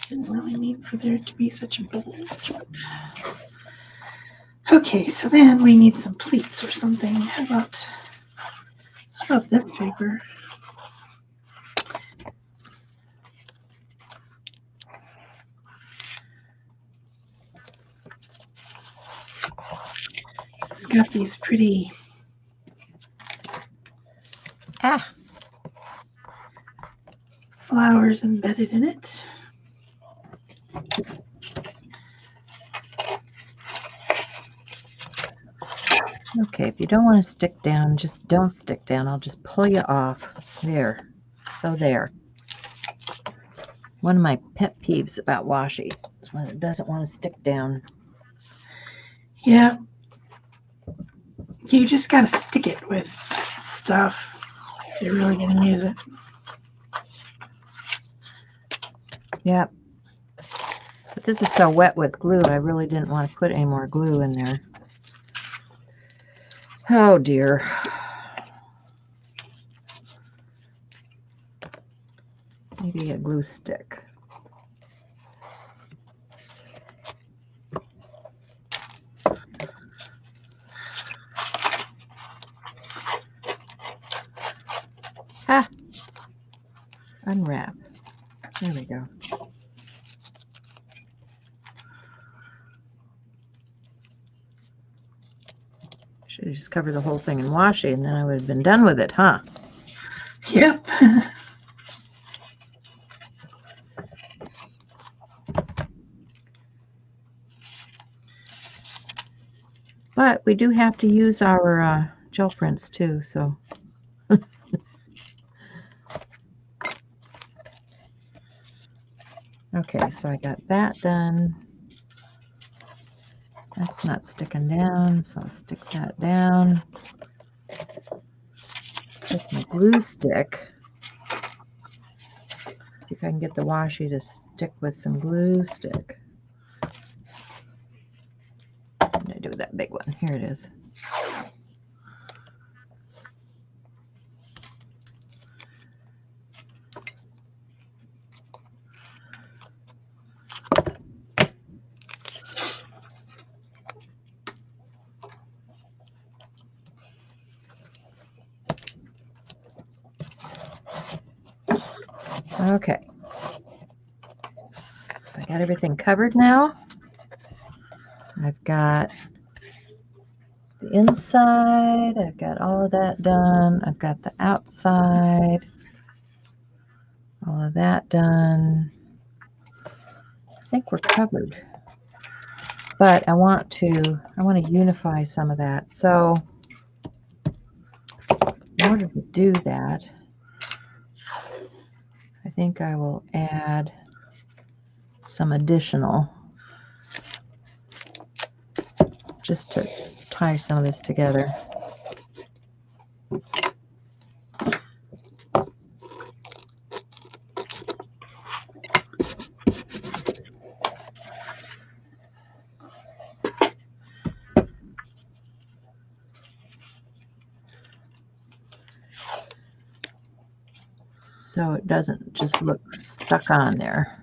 Didn't really need for there to be such a bulge. Okay, so then we need some pleats or something. How about this paper? So it's got these pretty flowers embedded in it. Okay, if you don't want to stick down, just don't stick down. I'll just pull you off. There. So there. One of my pet peeves about washi is when it doesn't want to stick down. Yeah. You just got to stick it with stuff if you're really going to use it. Yep. But this is so wet with glue, I really didn't want to put any more glue in there. Oh dear. Maybe a glue stick. Ah. Unwrap. There we go. Should have just covered the whole thing in washi and then I would have been done with it, huh? Yep. But we do have to use our gel prints too, so. Okay, so I got that done. That's not sticking down, so I'll stick that down. With my glue stick. See if I can get the washi to stick with some glue stick. What did I do with that big one? Here it is. Okay. I got everything covered now. I've got the inside. I've got all of that done. I've got the outside. All of that done. I think we're covered. But I want to unify some of that. So in order to do that, I think I will add some additional just to tie some of this together. So it doesn't just look stuck on there.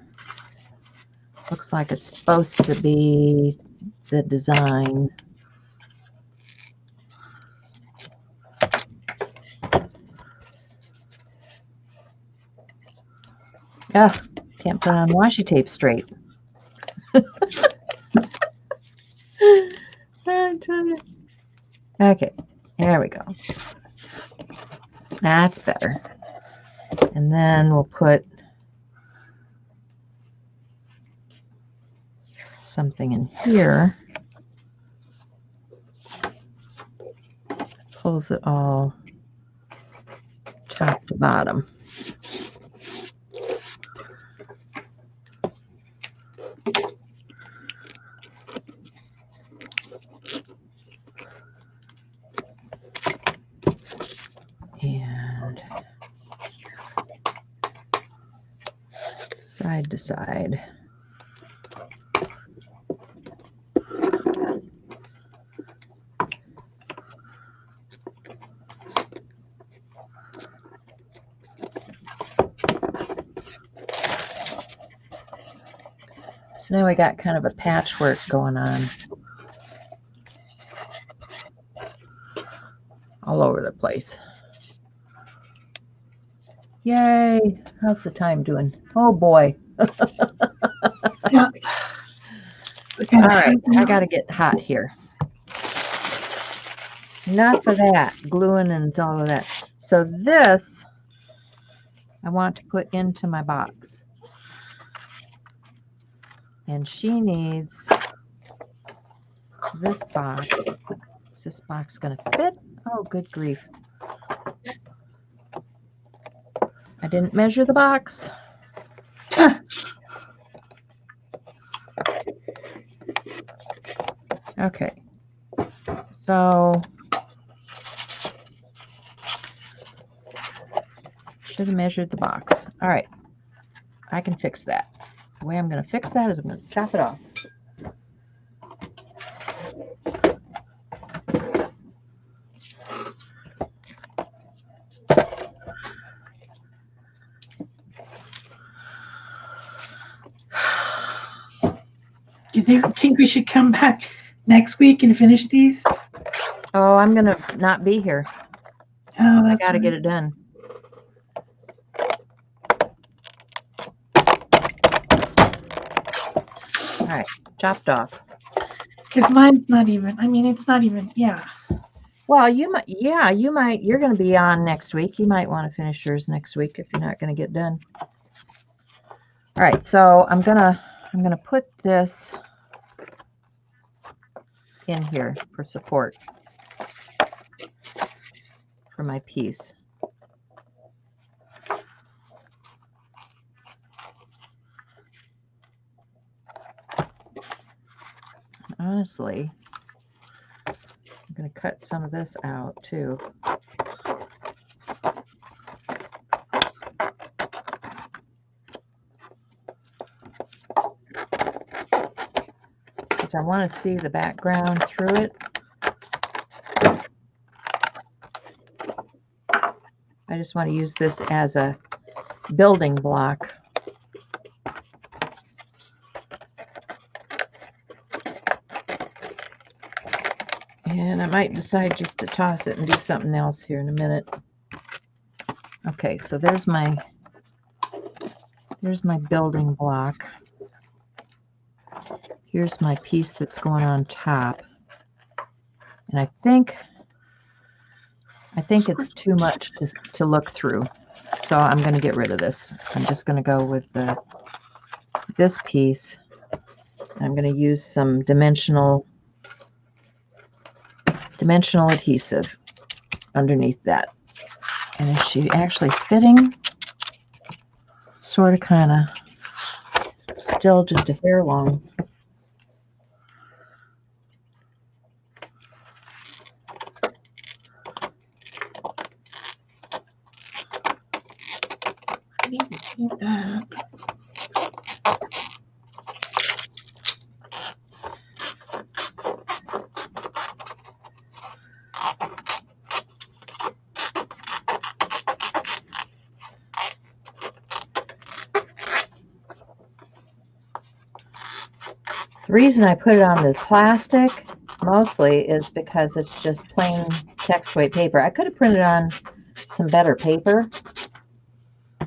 Looks like it's supposed to be the design. Yeah, can't put on washi tape straight. Okay, there we go. That's better. And then we'll put something in here. Pulls it all top to bottom. And side to side. So now we got kind of a patchwork going on all over the place. Yay! How's the time doing? Oh boy. Yeah. All right, I got to get hot here. Enough of that gluing and all of that. So this I want to put into my box. And she needs this box. Is this box going to fit? Oh, good grief. I didn't measure the box. Okay. So should have measured the box. All right. I can fix that. The way I'm going to fix that is I'm going to chop it off. Do you think we should come back next week and finish these? Oh, I'm going to not be here. Oh, I that's got to right. get it done. All right, chopped off. Because mine's not even, I mean, it's not even, yeah. Well, you might, yeah, you might, you're going to be on next week. You might want to finish yours next week if you're not going to get done. All right, so I'm going to put this in here for support for my piece. Honestly, I'm going to cut some of this out too. Because I want to see the background through it. I just want to use this as a building block. And I might decide just to toss it and do something else here in a minute. Okay, so there's my There's my building block. Here's my piece that's going on top. And I think it's too much to look through. So I'm going to get rid of this. I'm just going to go with this piece. I'm going to use some dimensional adhesive underneath that. And is she actually fitting? Sort of, kind of. Still just a hair long. I need to keep that. The reason I put it on the plastic mostly is because it's just plain text weight paper. I could have printed on some better paper,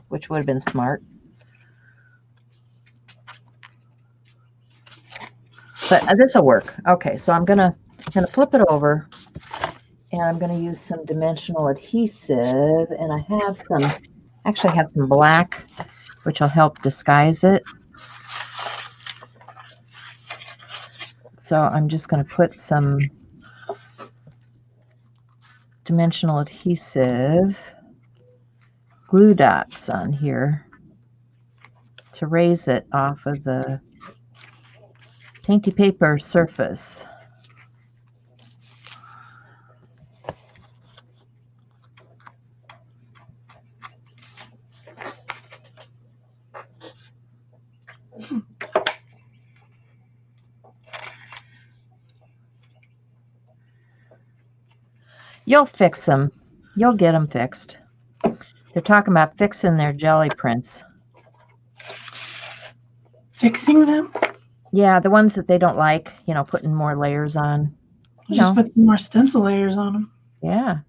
which would have been smart. But this will work. Okay, so I'm gonna flip it over, and I'm gonna use some dimensional adhesive, and I have some black, which will help disguise it. So I'm just going to put some dimensional adhesive glue dots on here to raise it off of the painty paper surface. You'll fix them. You'll get them fixed. They're talking about fixing their jelly prints. Fixing them? Yeah, the ones that they don't like, putting more layers on. Just put some more stencil layers on them. Yeah.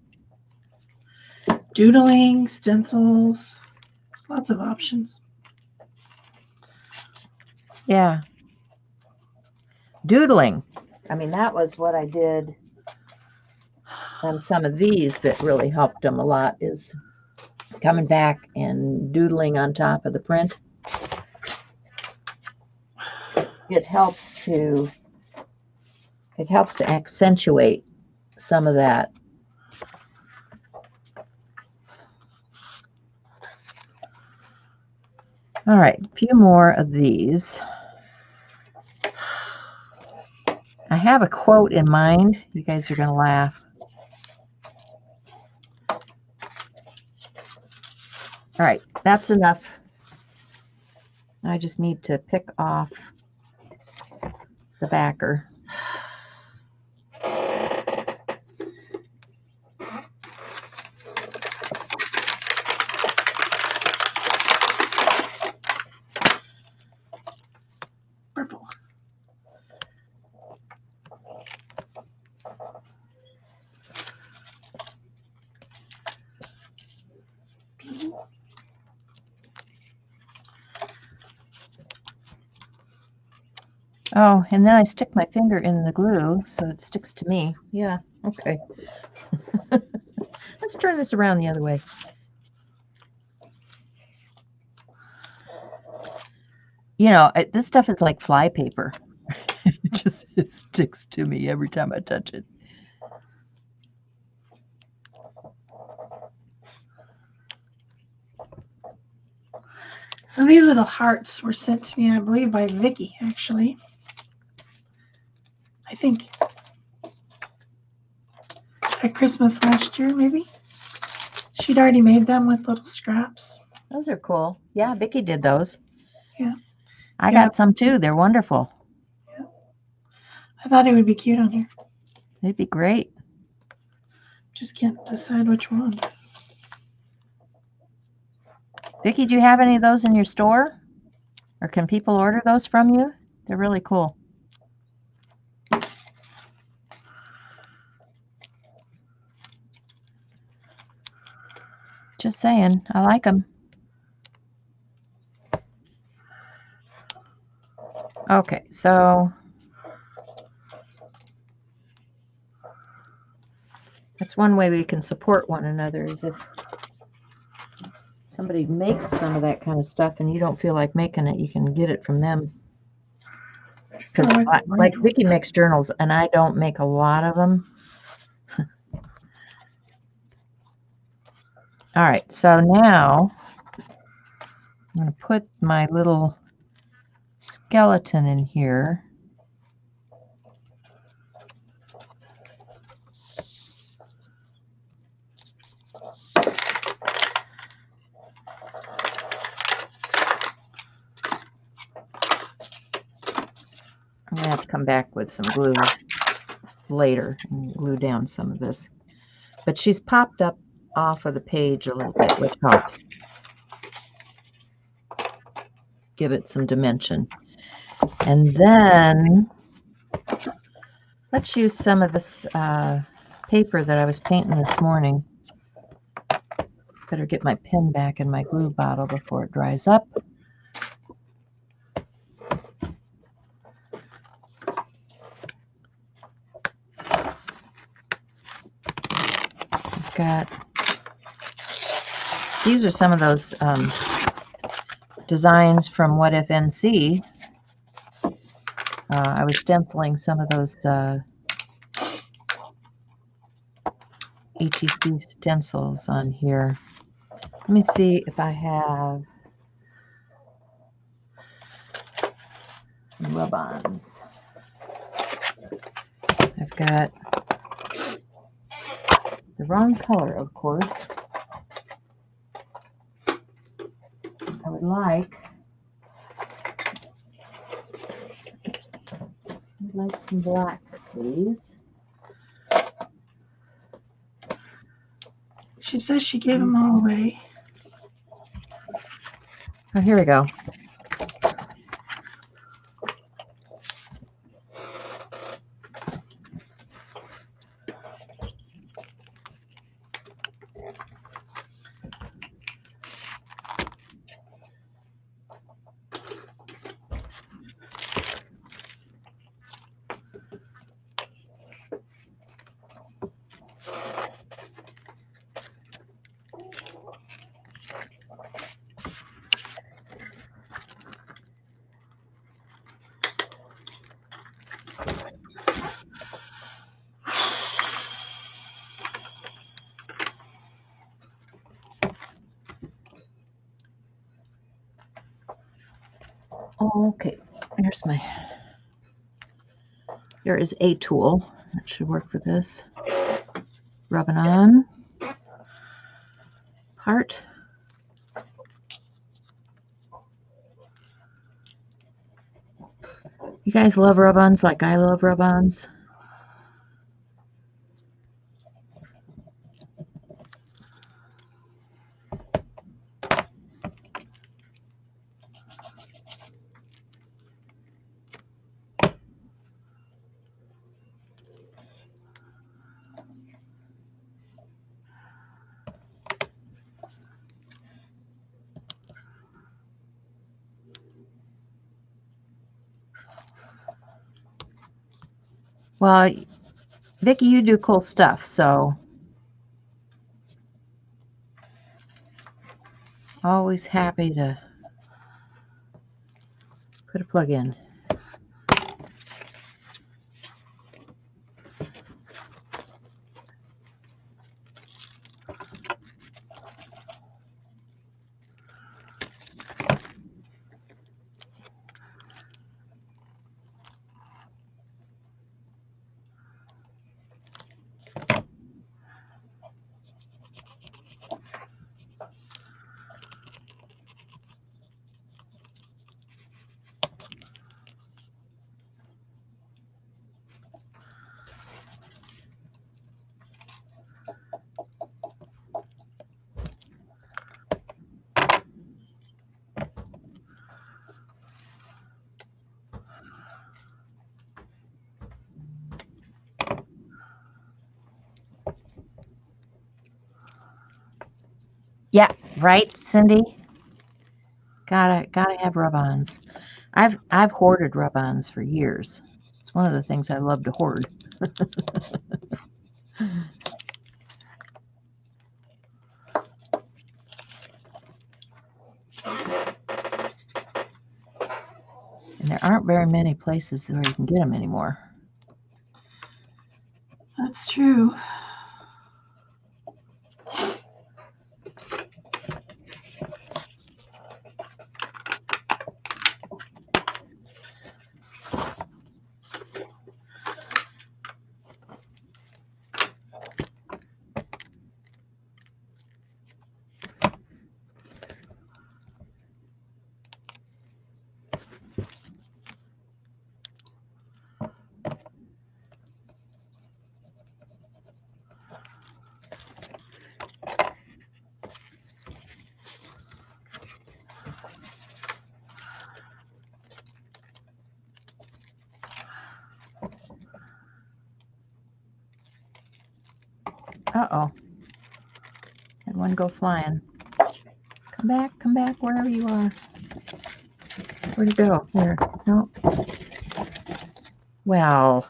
Doodling, stencils. There's lots of options. Yeah. Doodling. I mean, that was what I did on some of these that really helped them a lot, is coming back and doodling on top of the print. It helps to accentuate some of that. All right, a few more of these. I have a quote in mind. You guys are going to laugh. All right, that's enough. I just need to pick off the backer. Purple. Oh, and then I stick my finger in the glue so it sticks to me. Yeah, okay. Let's turn this around the other way. This stuff is like fly paper. It sticks to me every time I touch it. So these little hearts were sent to me, I believe, by Vicki, actually. I think at Christmas last year, maybe. She'd already made them with little scraps. Those are cool. Yeah, Vicki did those. Yeah. I got some too. They're wonderful. Yeah. I thought it would be cute on here. It'd be great. Just can't decide which one. Vicki, do you have any of those in your store? Or can people order those from you? They're really cool. Just saying, I like them. Okay, so that's one way we can support one another, is if somebody makes some of that kind of stuff and you don't feel like making it, you can get it from them. Because like Vicki makes journals and I don't make a lot of them. All right, so now I'm going to put my little skeleton in here. I'm going to have to come back with some glue later and glue down some of this. But she's popped up off of the page a little bit, which helps give it some dimension. And then let's use some of this paper that I was painting this morning. Better get my pen back in my glue bottle before it dries up. These are some of those designs from What If NC. I was stenciling some of those ETC stencils on here. Let me see if I have some rub-ons. I've got the wrong color, of course. I would like some black, please. She says she gave them all away. Oh, here we go. Okay, there is a tool that should work for this. Rubbing on part. You guys love rub-ons like I love rub-ons? Well, Vicki, you do cool stuff, so always happy to put a plug in. Yeah, right, Cindy? Gotta have rub-ons. I've hoarded rub-ons for years. It's one of the things I love to hoard. And there aren't very many places where you can get them anymore. That's true. Uh-oh. Had one go flying. Come back, wherever you are. Where'd it go? There. No. Well.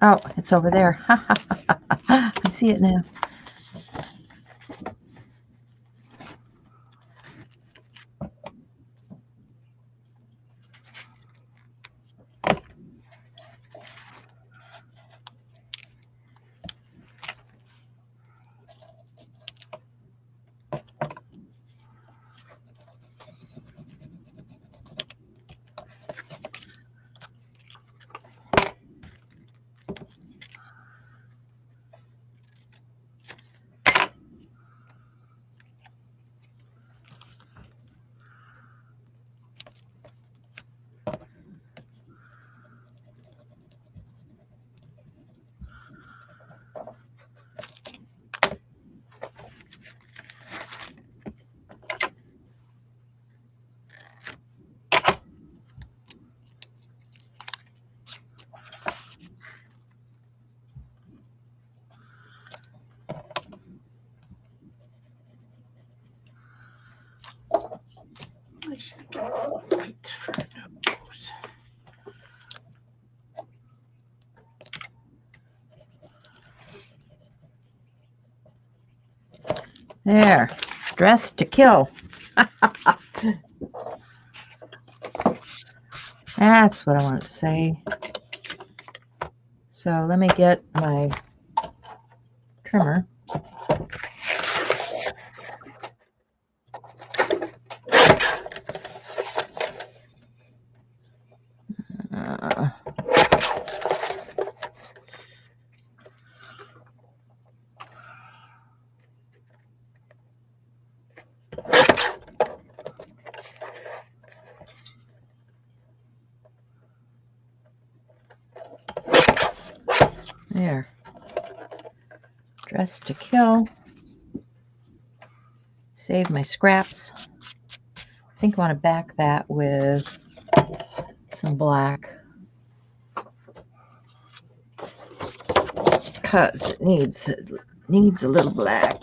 Oh, it's over there. I see it now. There. Dressed to kill. That's what I wanted to say. So let me get my trimmer. There. Dressed to kill. Save my scraps. I think I want to back that with some black, because it needs a little black.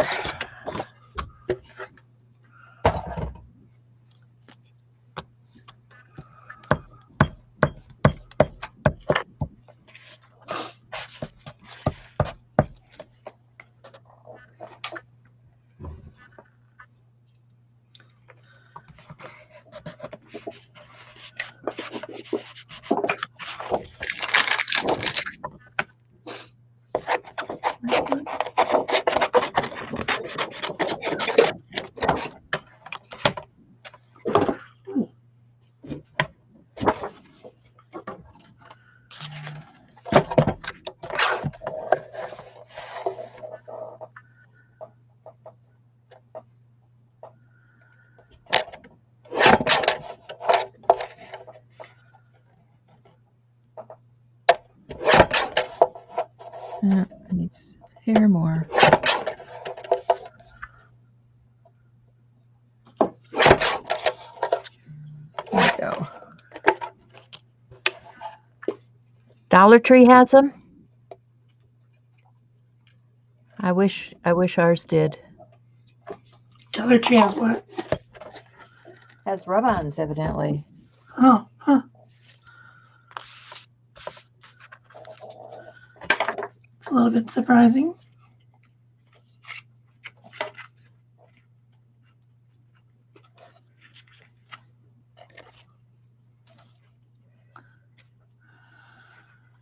Here more. There we go. Dollar Tree has them. I wish ours did. Dollar Tree has what? Has rub-ons, evidently. Oh, huh. It's a little bit surprising.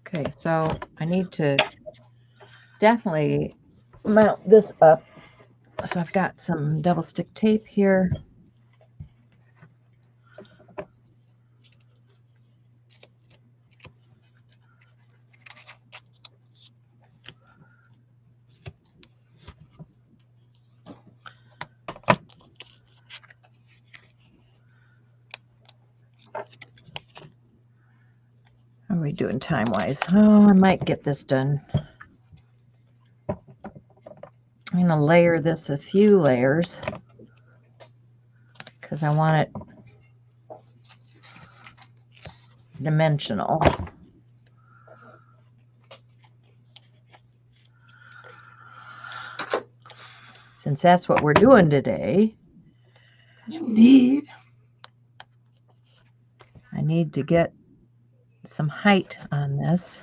Okay, so I need to definitely mount this up. So I've got some double stick tape here. How are we doing time-wise? Oh, I might get this done. I'm going to layer this a few layers because I want it dimensional. Since that's what we're doing today. Indeed. I need to get some height on this.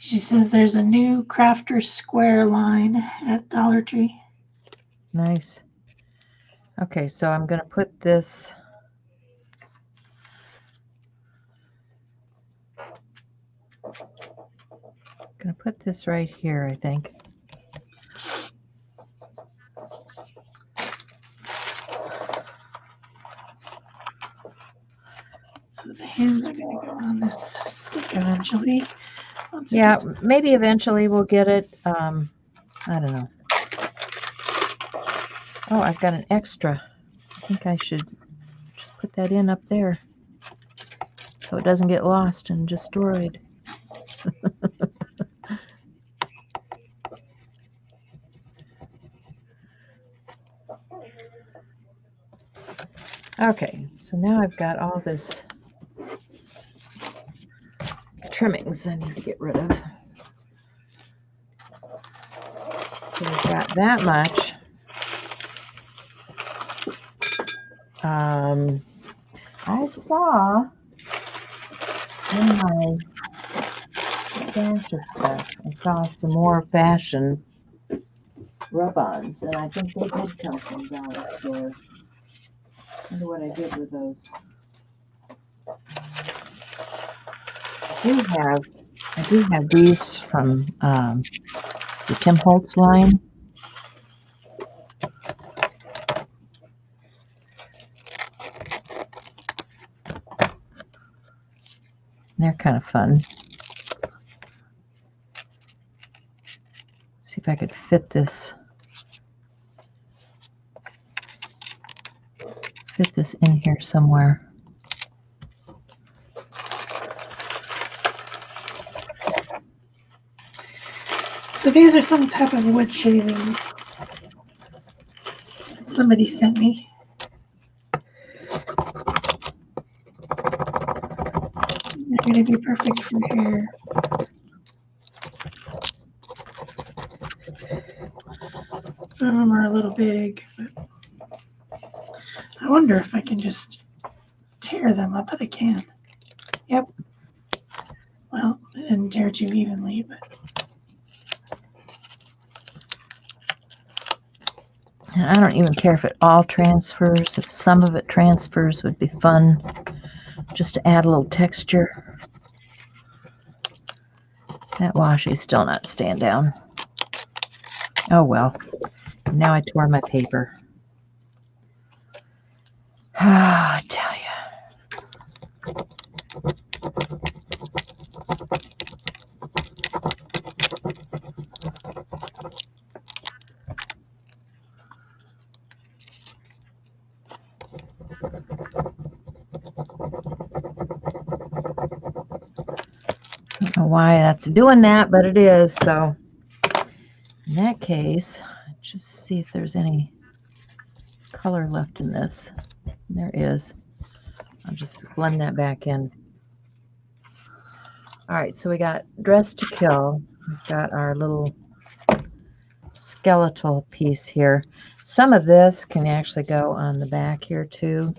She says there's a new Crafter Square line at Dollar Tree. Nice. Okay, so I'm going to put this right here, I think. So the hands are going to go on this stick eventually. Yeah, maybe eventually we'll get it. I don't know. Oh, I've got an extra. I think I should just put that in up there so it doesn't get lost and destroyed. Okay, so now I've got all this trimmings I need to get rid of. So we've got that much. I saw in my fashion stuff, I saw some more fashion rub-ons, and I think they did come from Dollar Store. I wonder what I did with those. I do have these from the Tim Holtz line. They're kind of fun. See if I could fit this in here somewhere. So these are some type of wood shavings that somebody sent me. They're going to be perfect for hair. Some of them are a little big, but I wonder if I can just tear them. I bet I can. Yep. Well, I didn't tear too evenly, but. And I don't even care if it all transfers. If some of it transfers would be fun, just to add a little texture. That washi's still not staying down. Oh well. Now I tore my paper. I tell you. why that's doing that, but it is. So in that case, just see if there's any color left in this. There is. I'll just blend that back in. All right, so we got Dress to Kill. We've got our little skeletal piece here. Some of this can actually go on the back here too.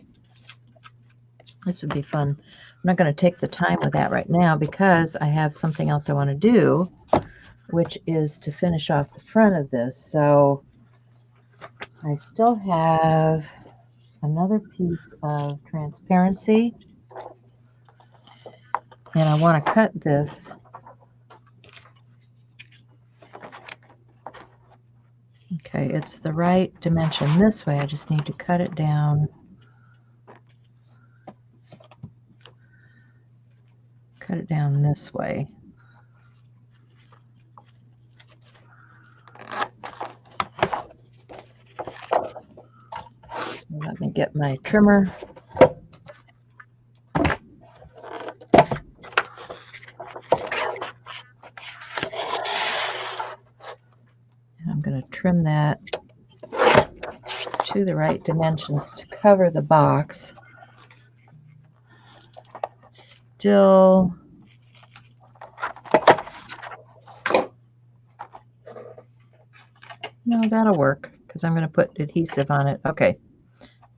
This would be fun. I'm not going to take the time with that right now because I have something else I want to do, which is to finish off the front of this. So I still have another piece of transparency, and I want to cut this. Okay, it's the right dimension this way. I just need to cut it down. Cut it down this way. So let me get my trimmer. I'm going to trim that to the right dimensions to cover the box. Still, no, that'll work because I'm going to put adhesive on it. Okay,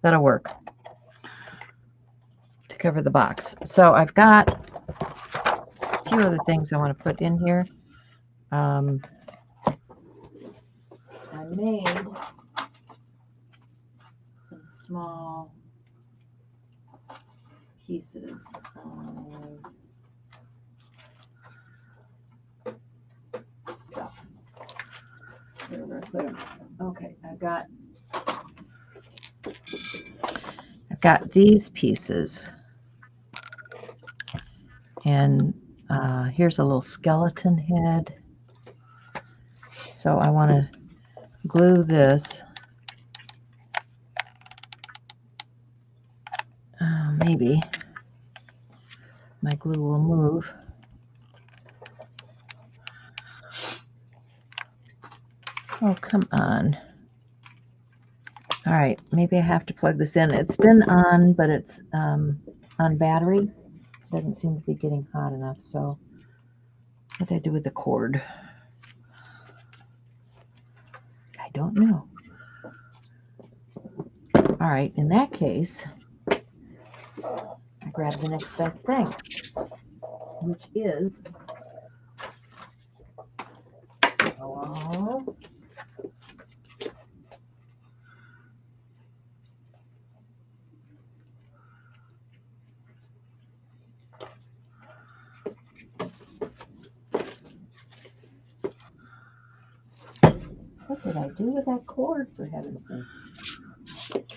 that'll work to cover the box. So I've got a few other things I want to put in here. I made some small pieces of stuff. Where did I put them? Okay, I've got these pieces, and here's a little skeleton head. So I want to glue this. Maybe my glue will move. Oh, come on. All right, maybe I have to plug this in. It's been on, but it's on battery. It doesn't seem to be getting hot enough. So what did I do with the cord? I don't know. All right, in that case, I grab the next best thing, which is what did I do with that cord, for heaven's sake?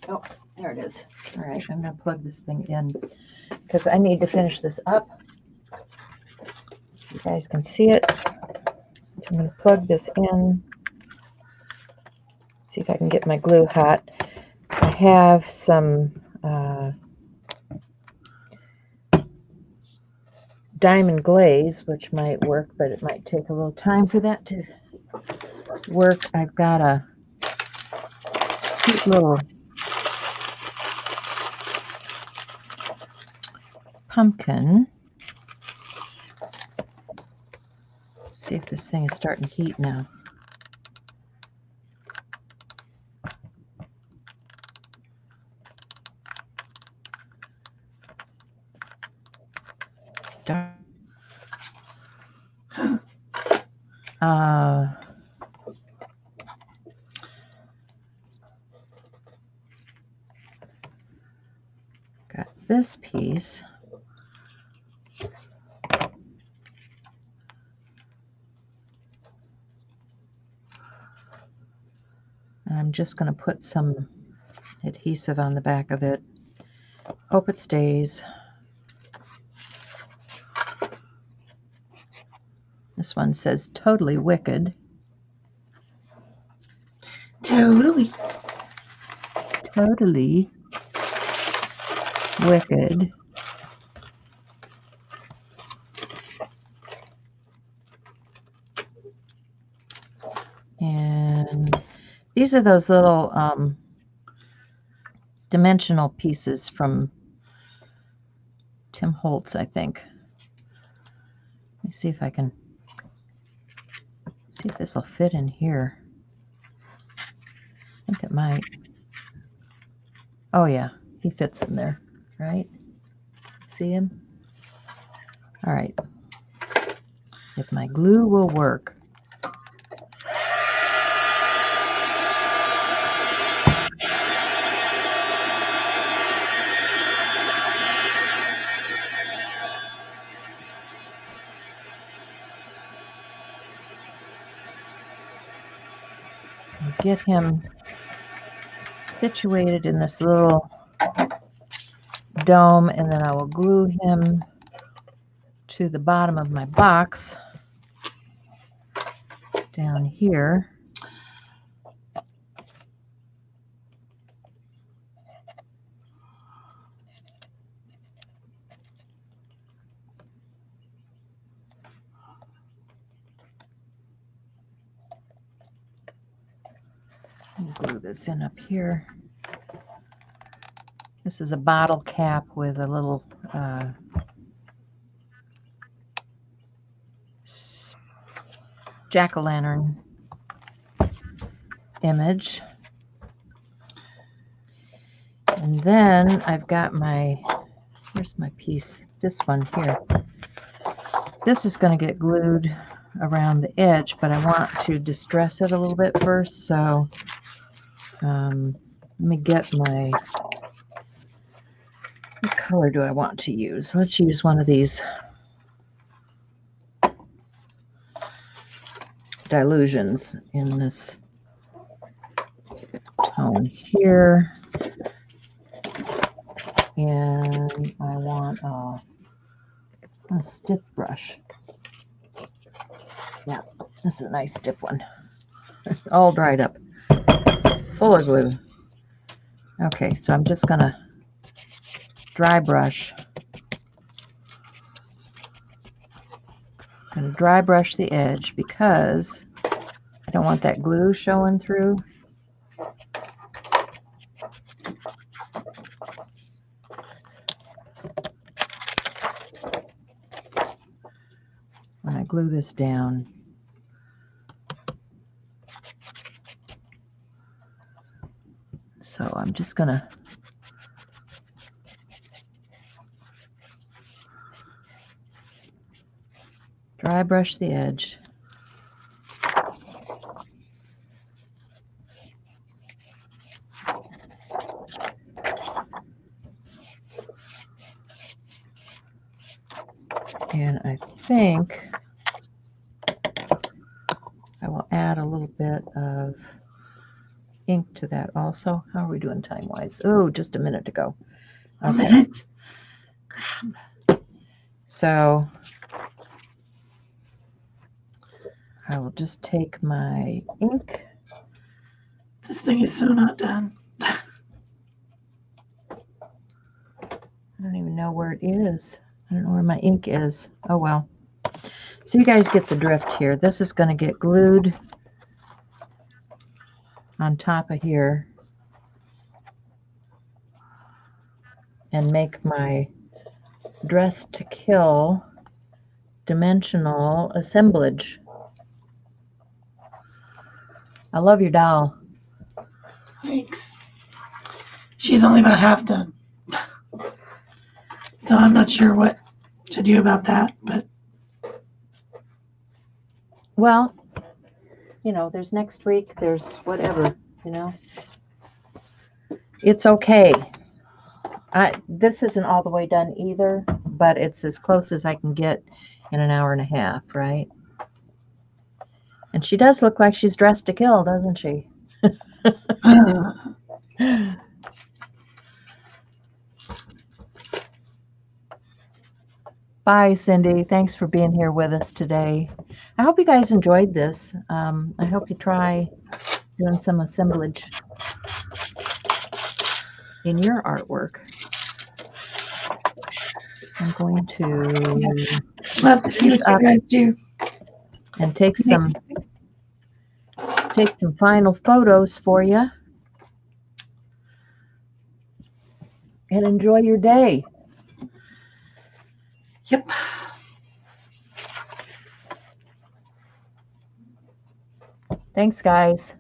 Oh, there it is. All right, I'm going to plug this thing in because I need to finish this up so you guys can see it. I'm going to plug this in, see if I can get my glue hot. I have some diamond glaze, which might work, but it might take a little time for that to work. I've got a cute little pumpkin. Let's see if this thing is starting to heat now. Got this piece. And I'm just going to put some adhesive on the back of it. Hope it stays. This one says totally wicked. Totally wicked. And these are those little dimensional pieces from Tim Holtz, I think. Let me see if I can see if this will fit in here. I think it might. Oh yeah, he fits in there, right? See him? All right. If my glue will work. Get him situated in this little dome, and then I will glue him to the bottom of my box down here. Glue this in up here. This is a bottle cap with a little jack-o'-lantern image. And then I've got here's my piece, this one here. This is going to get glued around the edge, but I want to distress it a little bit first, so let me get what color do I want to use? Let's use one of these dilutions in this tone here. And I want a stiff brush. Yeah, this is a nice stiff one. All dried up. Full of glue. Okay, so I'm just going to dry brush. I'm going to dry brush the edge because I don't want that glue showing through. When I glue this down, so I'm just going to dry brush the edge. And I think I will add a little bit of ink to that also. How are we doing time-wise? Oh, just a minute to go. Okay. A minute. So I will just take my ink. This thing is so not done. I don't even know where it is. I don't know where my ink is. Oh well. So you guys get the drift here. This is going to get glued on top of here and make my Dress to Kill dimensional assemblage. I love your doll. Thanks. She's only about half done. So I'm not sure what to do about that, but. Well, you know, there's next week, there's whatever, you know. It's okay. This isn't all the way done either, but it's as close as I can get in an hour and a half, right? And she does look like she's dressed to kill, doesn't she? Bye, Cindy. Thanks for being here with us today. I hope you guys enjoyed this. I hope you try doing some assemblage in your artwork. I'm going to love to see what you guys do. And take some take some final photos for you. And enjoy your day. Yep. Thanks, guys.